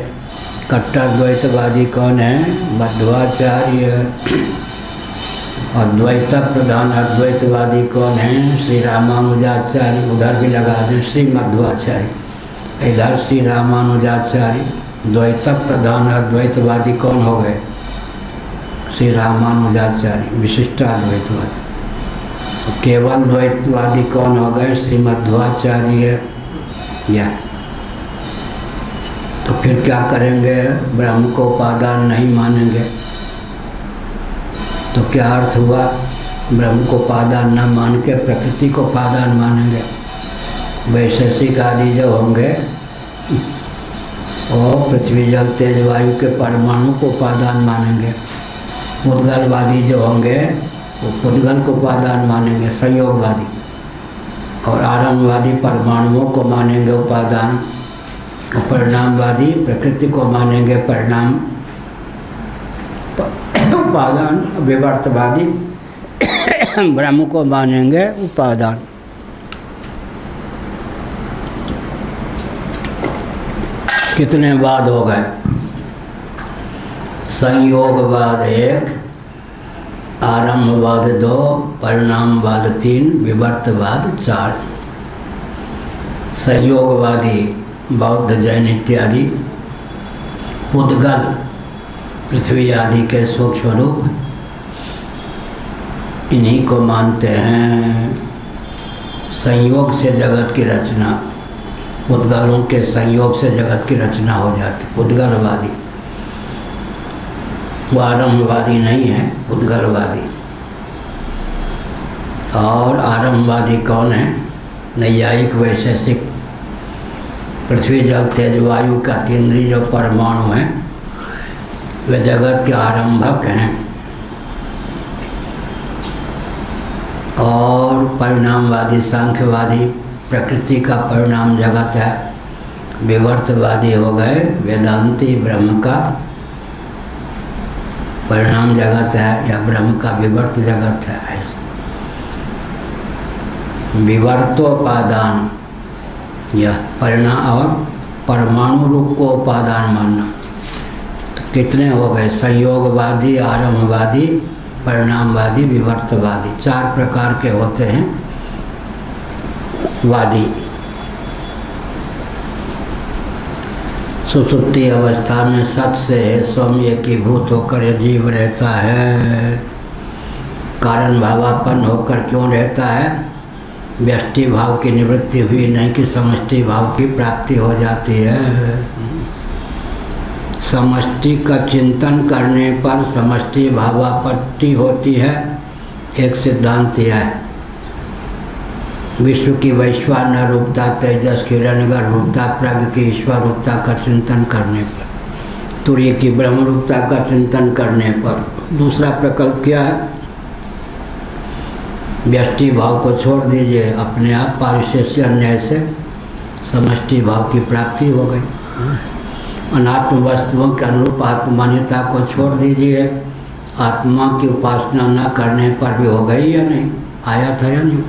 कट्टर द्वैतवादी कौन है? मध्वाचार्य। और द्वैत प्रधान अद्वैतवादी कौन है? श्री रामानुजाचार्य। उधर भी लगा दें श्री मध्वाचार्य, इधर श्री रामानुजाचार्य। द्वैत प्रधान अद्वैतवादी कौन हो गए? श्री रामानुजाचार्य विशिष्टाद्वैतवादी। केवल द्वैतवादी कौन हो गए? श्री मध्वाचार्य। या तो फिर क्या करेंगे? ब्रह्म को उपादान नहीं मानेंगे तो क्या अर्थ हुआ? ब्रह्म को उपादान न मान के प्रकृति को उपादान मानेंगे। वैशेषिक आदि जो होंगे और पृथ्वी जल तेज वायु के परमाणु को उपादान मानेंगे। पुद्गलवादी जो होंगे वो पुद्गल को उपादान मानेंगे, संयोगवादी। और आरंभवादी परमाणुओं को मानेंगे उपादान, और परिणामवादी प्रकृति को मानेंगे परिणाम उपादान। विवर्तवादी ब्रह्म को मानेंगे उपादान। कितने वाद हो गए? संयोगवाद 1, आरंभवाद 2, परिणामवाद 3, विवर्तवाद 4। संयोगवादी बौद्ध जैन इत्यादि पुद्गल पृथ्वी आदि के सूक्ष्म रूप इन्हीं को मानते हैं। संयोग से जगत की रचना, पुद्गलों के संयोग से जगत की रचना हो जाती। पुद्गलवादी वो आरंभवादी नहीं है, पुद्गलवादी। और आरंभवादी कौन है? नैयायिक वैशेषिक। पृथ्वी जल तेज वायु का केंद्रीय जो परमाणु हैं वे जगत के आरंभक हैं। और परिणामवादी सांख्यवादी प्रकृति का परिणाम जगत है। विवर्तवादी हो गए वेदांती ब्रह्म का परिणाम जगत है या ब्रह्म का विवर्त जगत है। ऐसा विवर्तोपादान या परिणाम और परमाणु रूप को उपादान मानना। तो कितने हो गए? संयोगवादी, आरंभवादी, परिणामवादी, विवर्तवादी। 4 प्रकार के होते हैं वादी। सुसुप्ति अवस्था में सत से स्वयं एकीभूत होकर यह जीव रहता है। कारण भावापन्न होकर क्यों रहता है? व्यष्टि भाव की निवृत्ति हुई नहीं कि समष्टि भाव की प्राप्ति हो जाती है। समष्टि का चिंतन करने पर समष्टि भावापत्ति होती है। एक सिद्धांत यह है। विश्व की वैश्वानर रूपता, तेजस की रणगर रूपता, प्रज्ञ की ईश्वर रूपता का चिंतन करने पर, तुर्य की ब्रह्म रूपता का चिंतन करने पर। दूसरा प्रकल्प क्या है? व्यष्टि भाव को छोड़ दीजिए, अपने आप पारिशेष्य न्याय से समष्टि भाव की प्राप्ति हो गई। अनात्म वस्तुओं के अनुरूप आत्मान्यता को छोड़ दीजिए, आत्मा की उपासना न करने पर भी हो गई या नहीं? आया था या नहीं?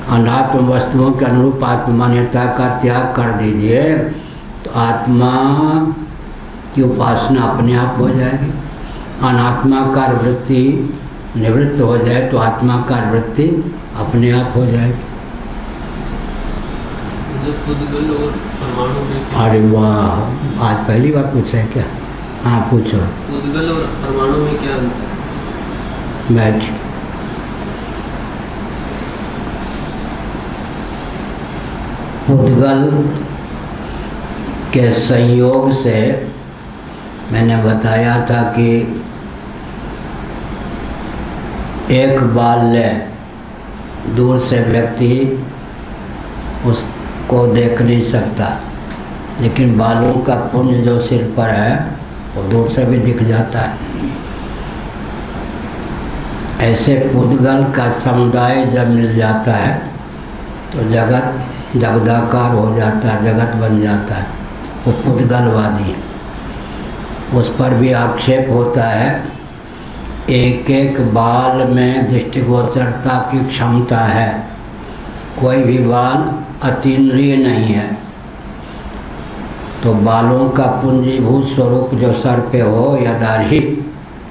अनात्म वस्तुओं के अनुरूप आत्मान्यता का त्याग कर दीजिए तो आत्मा की उपासना अपने आप हो जाएगी। अनात्माकार वृत्ति निवृत्त हो जाए तो आत्माकार वृत्ति अपने आप हो जाएगी। उद्गल और परमाणु में, अरे वाह, आज पहली बार पूछा है क्या? हाँ पूछो। उद्गल और परमाणु में क्या अंतर है? बैठ। उद्गल के संयोग से मैंने बताया था कि एक बाल ले, दूर से व्यक्ति उसको देख नहीं सकता, लेकिन बालों का पुंज जो सिर पर है वो दूर से भी दिख जाता है। ऐसे पुद्गल का समुदाय जब मिल जाता है तो जगत जगदाकार हो जाता है, जगत बन जाता है। वो पुद्गलवादी है। उस पर भी आक्षेप होता है, एक एक बाल में दृष्टिगोचरता की क्षमता है, कोई भी बाल अतीन्द्रिय नहीं है। तो बालों का पुंजीभूत स्वरूप जो सर पे हो या दाढ़ी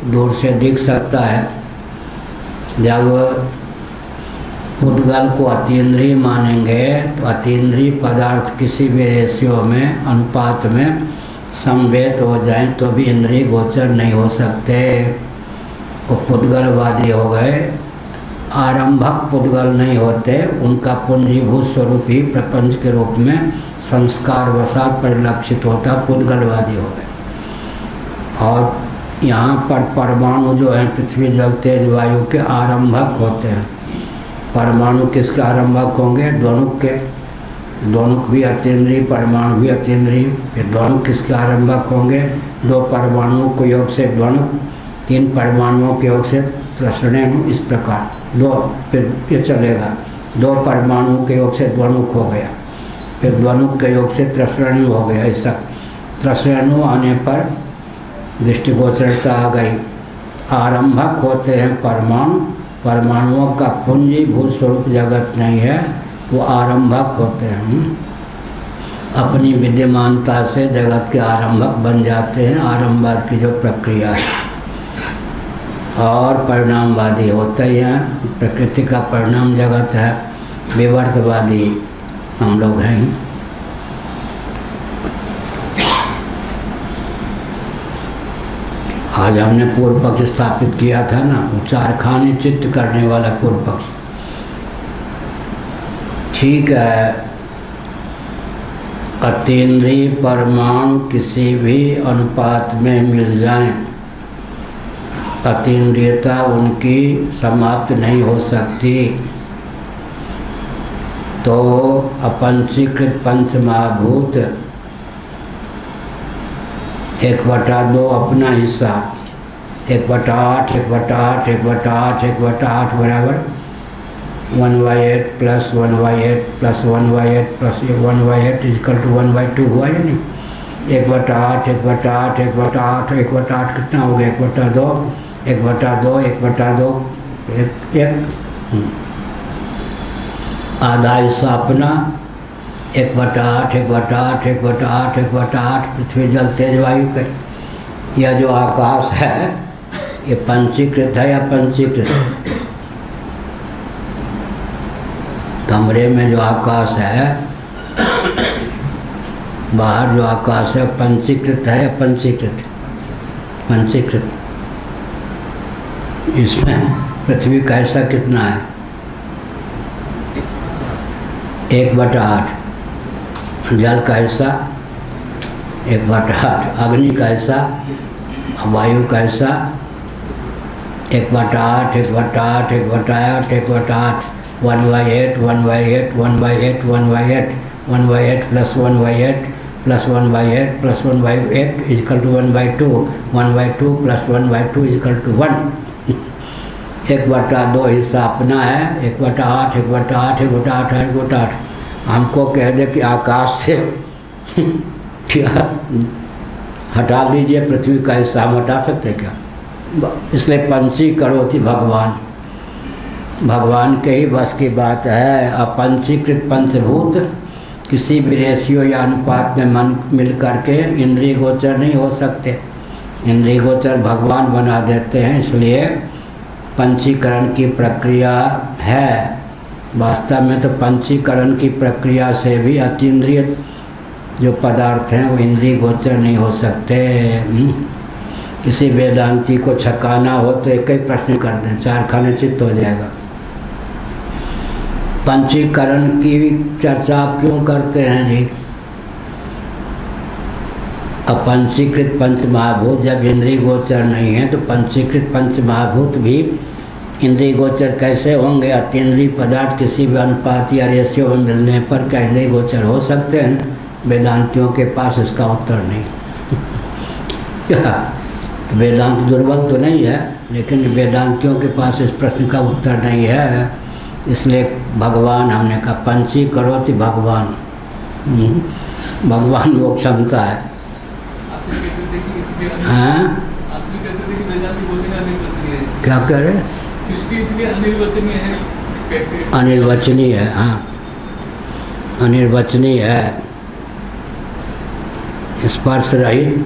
दूर से दिख सकता है। जब पुद्गल को अतीन्द्रिय मानेंगे तो अतीन्द्रिय पदार्थ किसी भी रेशियो में, अनुपात में समवेत हो जाएं तो भी इंद्रिय गोचर नहीं हो सकते। वो पुद्गलवादी हो गए। आरंभक पुद्गल नहीं होते, उनका पुंजीभूत स्वरूप ही प्रपंच के रूप में संस्कार वसात परिलक्षित होता, पुद्गलवादी हो गए। और यहाँ पर परमाणु जो है पृथ्वी जल तेज वायु के आरंभक होते हैं। परमाणु किसके आरंभक होंगे? द्वणुक के। द्वणुक भी अतीन्द्रिय, परमाणु भी अतीन्द्रिय। फिर द्वणुक किसके आरंभक होंगे? दो परमाणुओं के योग से द्वणुक, तीन परमाणुओं के योग से त्रसणेणु, इस प्रकार दो। फिर ये चलेगा, दो परमाणुओं के योग से द्वणुक हो गया, फिर द्वणुक के योग से त्रसणेणु हो गया। ऐसा त्रसणेणु आने पर दृष्टिगोचरता आ गई। आरंभक होते हैं परमाणु। परमाणुओं का पुंजीभूत स्वरूप जगत नहीं है, वो आरंभक होते हैं। अपनी विद्यमानता से जगत के आरंभक बन जाते हैं, आरंभवाद की जो प्रक्रिया है। और परिणामवादी होते ही हैं। प्रकृति का परिणाम जगत है, विवर्तवादी हम लोग हैं। आज हमने पूर्व पक्ष स्थापित किया था ना, चार खाने चित्त करने वाला पूर्व पक्ष। ठीक है, अतीन्द्रिय परमाणु किसी भी अनुपात में मिल जाएं, अतीन्द्रियता उनकी समाप्त नहीं हो सकती। तो अपंचीकृत पंच महाभूत 1/2 अपना हिस्सा, 1/8, 1/8, 1/8, 1/8 बराबर 1/8 plus 1/8 plus 1/8 plus 1/8 equal to 1/2 हुआ या नहीं? 1/8, 1/8, 1/8, 1/8 कितना हो गया? 1/2, 1/2, 1/2, 1 आधा हिस्सा अपना, 1/8, 1/8, 1/8, 1/8 पृथ्वी जल तेज वायु के। यह जो आकाश है ये पंचीकृत है या पंचीकृत? कमरे में जो आकाश है, बाहर जो आकाश है, पंचीकृत है या पंचीकृत? पंचीकृत। इसमें पृथ्वी का हिस्सा कितना है? 1/8। जल का हिस्सा 1/8, अग्नि का हिस्सा, वायु का हिस्सा 1/8, 1/8, 1/8, 1/8, 1/8, 1/8, 1/8, 1/8, 1/8 plus 1/8 plus 1/8 plus 1/8 equal to 1/2, 1/2 plus 1/2 equal to 1। 1/2 हिस्सा अपना है, 1/8, 1/8, 1/8, 1/8। हमको कह दे कि आकाश से हटा दीजिए पृथ्वी का हिस्सा, हम हटा सकते क्या? इसलिए पंची करोति भगवान, भगवान के ही बस की बात है। अपंचीकृत पंचभूत किसी भी रेशियो या अनुपात में मन मिल करके इंद्रिय गोचर नहीं हो सकते। इंद्रिय गोचर भगवान बना देते हैं। इसलिए पंचीकरण की प्रक्रिया है। वास्तव में तो पंचीकरण की प्रक्रिया से भी अतीन्द्रिय जो पदार्थ हैं वो इंद्रिय गोचर नहीं हो सकते। किसी वेदांती को छकाना हो तो एक ही प्रश्न कर दें, 4 खाने चित्त हो जाएगा। पंचीकरण की चर्चा आप क्यों करते हैं जी? अपंचीकृत पंच महाभूत जब इंद्रिय गोचर नहीं है तो पंचीकृत पंच महाभूत भी इंद्रिय गोचर कैसे होंगे? अतीन्द्रिय पदार्थ किसी भी अनुपात या रेशियो में मिलने पर क्या इंद्रिय गोचर हो सकते हैं? वेदांतियों के पास इसका उत्तर नहीं। क्या तो वेदांत दुर्बल तो नहीं है, लेकिन वेदांतियों के पास इस प्रश्न का उत्तर नहीं है। इसलिए भगवान, हमने कहा पंची करोति भगवान, भगवान वो क्षमता है। हाँ क्या कह रहे? सृष्टि इसलिए अनिर्वचनीय है। अनिर्वचनीय है, हाँ अनिर्वचनीय है। स्पर्श रहित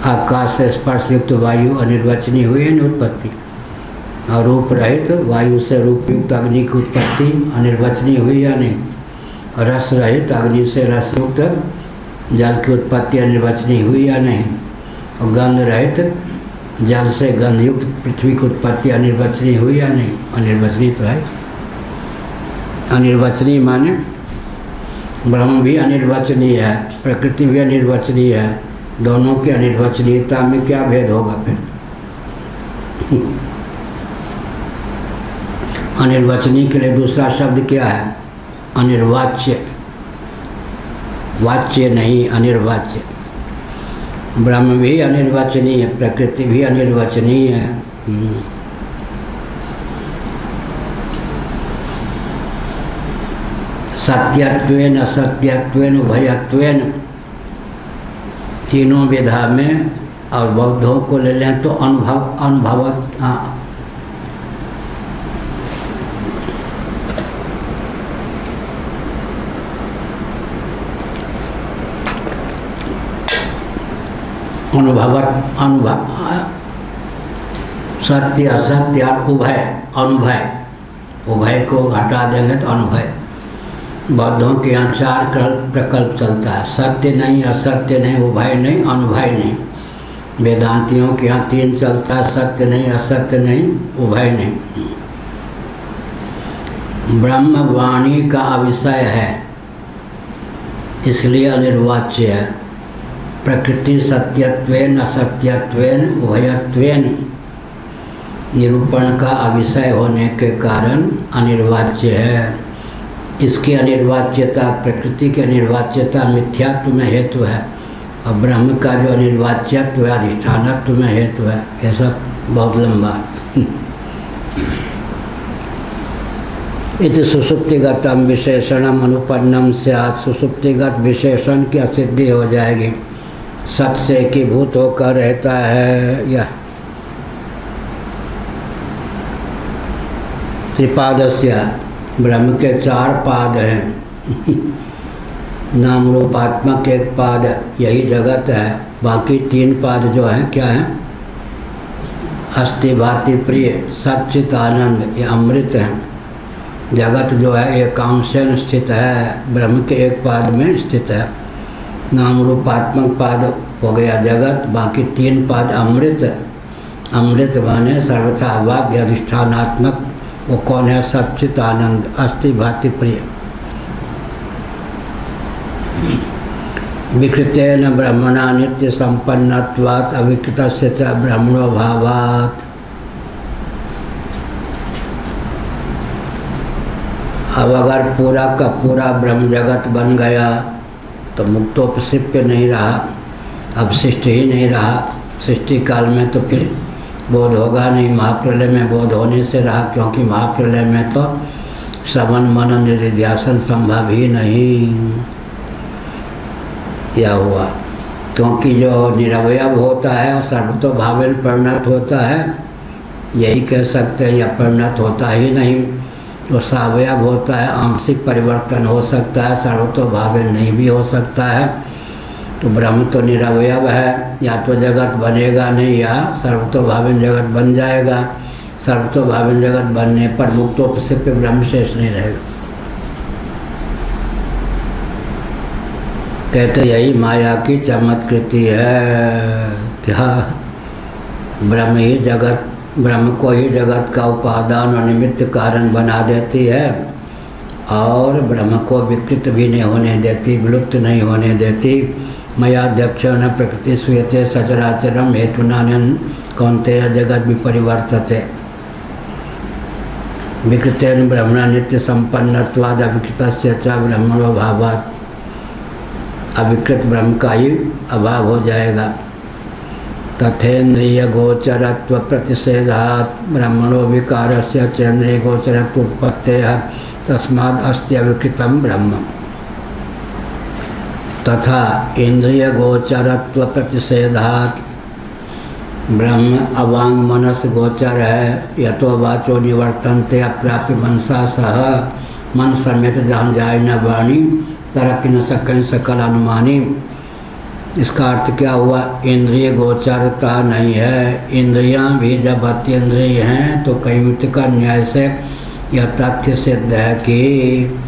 आकाश से स्पर्श युक्त वायु अनिर्वचनीय हुई है उत्पत्ति, और रूप रहित वायु से रूप युक्त अग्नि की उत्पत्ति अनिर्वचनीय हुई या नहीं? रस रहित अग्नि से रस युक्त जल की उत्पत्ति अनिर्वचनीय हुई या नहीं? और गंध रहित जल से गंधयुक्त पृथ्वी की उत्पत्ति अनिर्वचनीय हुई या नहीं? अनिर्वचनीय तो है। अनिर्वचनीय माने ब्रह्म भी अनिर्वचनीय है, प्रकृति भी अनिर्वचनीय है। दोनों की अनिर्वचनीयता में क्या भेद होगा फिर? अनिर्वचनीय के लिए दूसरा शब्द क्या है? अनिर्वाच्य। वाच्य नहीं, अनिर्वाच्य। ब्रह्म भी अनिर्वचनीय है, प्रकृति भी अनिर्वचनीय है। सत्यत्वेन असत्यत्वेन उभयत्वेन, तीनों विधा में। और बौद्धों को ले लें तो अनुभवत अनुभव सत्य असत्य और उभय अनुभय, उभय को हटा देंगे तो अनुभय। बौद्धों के यहाँ 4 प्रकल्प चलता है, सत्य नहीं, असत्य नहीं, उभय नहीं, अनुभय नहीं। वेदांतियों के यहाँ 3 चलता है, सत्य नहीं, असत्य नहीं, उभय नहीं। ब्रह्म वाणी का अविषय है, इसलिए अनिर्वाच्य है। प्रकृति सत्यत्वेन असत्यत्वेन उभयत्वेन निरूपण का अविषय होने के कारण अनिर्वाच्य है। इसकी अनिर्वाच्यता, प्रकृति की अनिर्वाच्यता मिथ्यात्व में हेतु है, और ब्रह्म का जो अनिर्वाच्यत्व है अधिष्ठानत्व में हेतु है। यह सब बहुत लंबा। इति सुषुप्तिगतम विशेषणम अनुपन्नम स्यात्, सुषुप्तिगत विशेषण की असिद्धि हो जाएगी। सत से एकीभूत होकर रहता है। यह त्रिपादस्य, ब्रह्म के 4 पाद हैं। नाम रूपात्मक 1 पाद, यही जगत है। बाकी 3 पाद जो हैं क्या हैं? अस्ति भाति प्रिय, सच्चित आनंद, ये अमृत हैं। जगत जो है एकांशेन स्थित है, ब्रह्म के 1 पाद में स्थित है। नाम रूपात्मक पाद हो गया जगत, बाकी 3 पाद अमृत। अमृत माने सर्वथा वाग्य अधिष्ठानात्मक। वो कौन है? सच्चित आनंद, अस्ति भाति प्रिय। विकृतेन ब्रह्मणा नित्य संपन्नत्वात् अविकृतस्य च ब्रह्मणो भावात्। अब अगर पूरा का पूरा ब्रह्म जगत बन गया तो मुक्तोपसिप्य नहीं रहा, अब सृष्टि ही नहीं रहा। सृष्टि काल में तो फिर बोध होगा नहीं, महाप्रलय में बोध होने से रहा, क्योंकि महाप्रलय में तो श्रवण मनन निधिध्यासन संभव ही नहीं। क्या हुआ? क्योंकि जो निरवयव होता है वो सर्वतोभावेन परिणत होता है, यही कह सकते हैं, या परिणत होता ही नहीं। तो सावयव होता है, आंशिक परिवर्तन हो सकता है, सर्वतोभावेन नहीं भी हो सकता है। तो ब्रह्म तो निरवयव है, या तो जगत बनेगा नहीं या सर्वतोभावेन जगत बन जाएगा। सर्वतोभावी जगत बनने पर मुक्तोपसित ब्रह्म शेष नहीं रहेगा। कहते यही माया की चमत्कृति है। क्या ब्रह्म ही जगत, ब्रह्म को ही जगत का उपादान और निमित्त कारण बना देती है और ब्रह्म को विकृत भी नहीं होने देती, विलुप्त नहीं होने देती। मयाध्यक्षेण प्रकृति श्रूयते सचराचरम हेतुनान्यं कौन्तेय जगत विपरिवर्तते। विकृतेन ब्रह्मणा नित्य संपन्नत्वाद अविकृतस्य च ब्रह्मणो भावात्। अविकृत ब्रह्म का ही अभाव हो जाएगा। तथेन्द्रिय गोचरत्व प्रतिषेधात् ब्रह्मणो विकारस्य चेन्द्रिय गोचरत्व उत्पत्तेः तस्माद् अस्ति अविकृतं ब्रह्म। तथा इंद्रिय गोचरत्व प्रतिषेधात् ब्रह्म अवांग मनस गोचर है। यतो वाचो निवर्तन्ते अप्राप्य मनसा सह। मन समेत जहाँ जाए न वाणी तरक न सकन सकल अनुमानी। इसका अर्थ क्या हुआ? इंद्रिय गोचरता नहीं है। इंद्रियां भी जब अत्यंद्रिय हैं तो कैवृत्त का न्याय से यह तथ्य सिद्ध है कि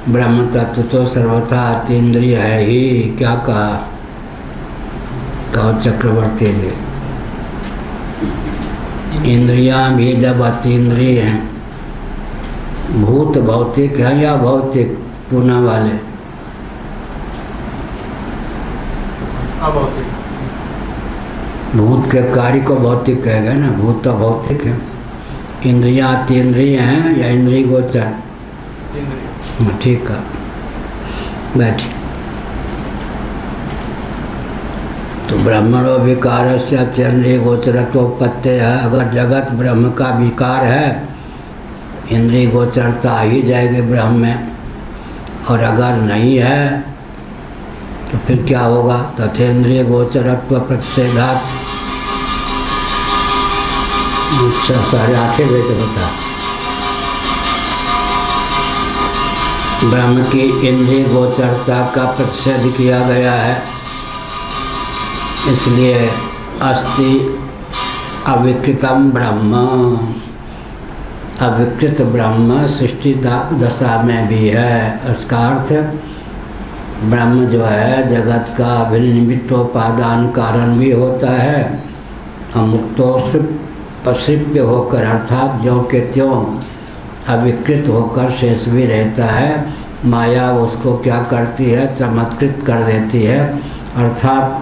ब्रह्म तत्व तो सर्वथा अतीन्द्रिय है ही। क्या कहा कहो चक्रवर्ती ने? इंद्रियां भी जब अतीन्द्रिय हैं, भूत भौतिक है या भौतिक पुनः वाले? अभौतिक। भूत के कार्य को भौतिक कहेगा ना, भूत तो भौतिक है। इंद्रियां अतीन्द्रिय हैं या इंद्रिय गोचर? ठीक है, बैठिए। तो ब्रह्मणो विकार से चंद्रिय गोचरत्वोपत्ति है। अगर जगत ब्रह्म का विकार है, इंद्रिय गोचरता आ ही जाएगी ब्रह्म में। और अगर नहीं है तो फिर क्या होगा? तथेन्द्रिय गोचरत्व प्रतिषेधात्। साढ़े 8 बजे होता है। ब्रह्म की इंद्रिय गोचरता का प्रतिषेध किया गया है। इसलिए अस्ति अविकृतम ब्रह्म। अविकृत ब्रह्म सृष्टि दशा में भी है। इसका अर्थ ब्रह्म जो है जगत का अभिनिमित्तोपादान कारण भी होता है, अमुक्तोपसिप्य होकर अर्थात ज्यों के त्यों अविकृत होकर शेष भी रहता है। माया उसको क्या करती है? चमत्कृत कर देती है, अर्थात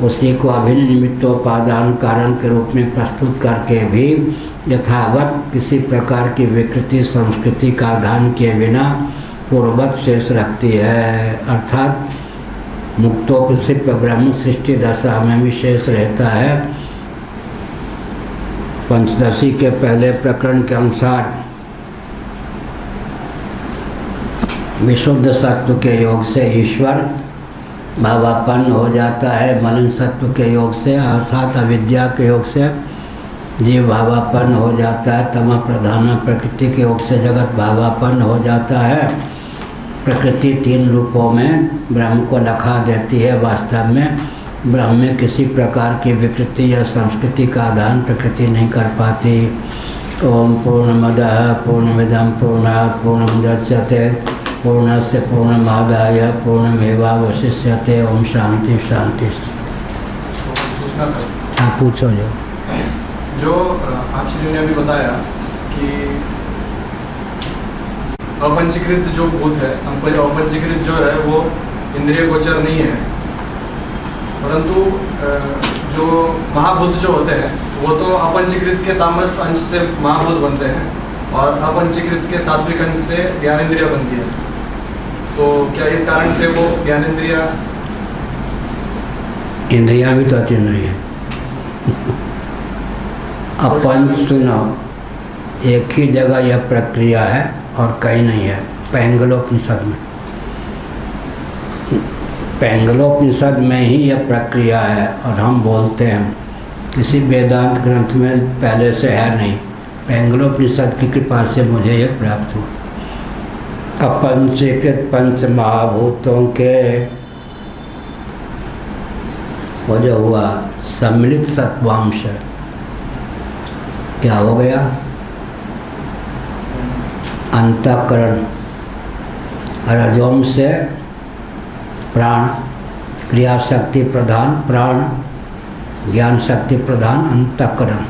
उसी को अभिनिमित्तोपादान कारण के रूप में प्रस्तुत करके भी यथावत किसी प्रकार की विकृति संस्कृति का आधान किए बिना पूर्ववत शेष रखती है। अर्थात मुक्तोपसिप्त ब्रह्म सृष्टि दशा में भी शेष रहता है। पंचदशी के पहले प्रकरण के अनुसार विशुद्ध सत्व के योग से ईश्वर भावापन्न हो जाता है। मलिन सत्व के योग से अर्थात अविद्या के योग से जीव भावापन्न हो जाता है। तमः प्रधान प्रकृति के योग से जगत भावापन्न हो जाता है। प्रकृति 3 रूपों में ब्रह्म को लखा देती है। वास्तव में ब्रह्म में किसी प्रकार की विकृति या संस्कृति का आधान प्रकृति नहीं कर पाती। ओम पूर्णमदः पूर्णमिदं पूर्णात् पूर्णमुदच्यते पूर्णस्य पूर्णमादाय पूर्णमेवावशिष्यते। ओम शांति शांति। हाँ पूछो। जो आप श्री ने अभी बताया कि अपंचीकृत जो भूत है, अपंचीकृत जो है वो इंद्रिय गोचर नहीं है, परंतु जो महाभूत जो होते हैं वो तो अपंचीकृत के तामस अंश से महाभूत बनते हैं और अपंचीकृत के सात्विक अंश से ज्ञानेंद्रिय बनती है। तो क्या इस कारण से वो ज्ञानेंद्रिय? इंद्रिया भी तो अतीन्द्रिय है। अपन सुनो, एक ही जगह यह प्रक्रिया है और कहीं नहीं है। पैंगलोपनिषद में, पैंगलोपनिषद में ही यह प्रक्रिया है और हम बोलते हैं किसी वेदांत ग्रंथ में पहले से है नहीं। पैंगलोपनिषद की कृपा से मुझे यह प्राप्त हुआ। अपंचीकृत पंच महाभूतों के वो जो हुआ सम्मिलित सत्वांश क्या हो गया? अंतःकरण, रजोम से प्राण, क्रिया शक्ति प्रधान प्राण, ज्ञान शक्ति प्रधान अंतःकरण।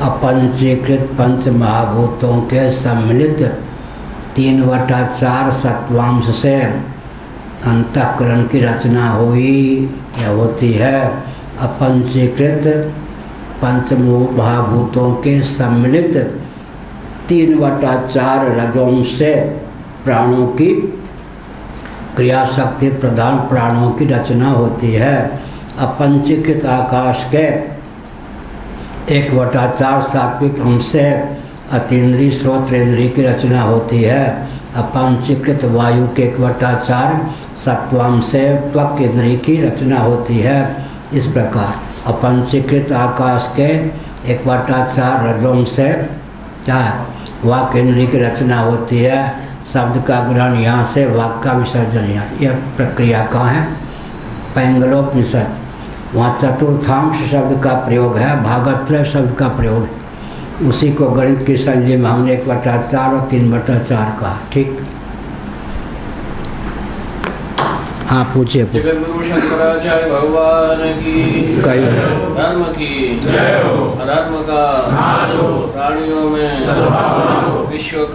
अपंचीकृत पंच महाभूतों के सम्मिलित 3/4 सत्वांश से अंतःकरण की रचना हुई या होती है। अपंचीकृत पंच महाभूतों के सम्मिलित 3/4 रजों से प्राणों की, क्रिया शक्ति प्रधान प्राणों की रचना होती है। अपंचीकृत आकाश के 1/4 सात्विक अंश से अतीन्द्रिय श्रोत्रेंद्रिय की रचना होती है। अपंचीकृत वायु के 1/4 सत्वांश से त्वक इंद्रिय की रचना होती है। इस प्रकार अपंचीकृत आकाश के 1/4 रजों से क्या वाक इंद्रिय की रचना होती है। शब्द का ग्रहण यहाँ से, वाक का विसर्जन यहाँ। यह प्रक्रिया कहाँ है? पैंगलोपनिषद, वहाँ चतुर्थांश शब्द का प्रयोग है, भागत्रय शब्द का प्रयोग है। उसी को गणित की शैली में हमने 1/4 और 3/4 कहा। ठीक, हाँ पूछिए। जगद्गुरु शंकराचार्य भगवान की धर्म की अधर्म का प्राणियों में विश्व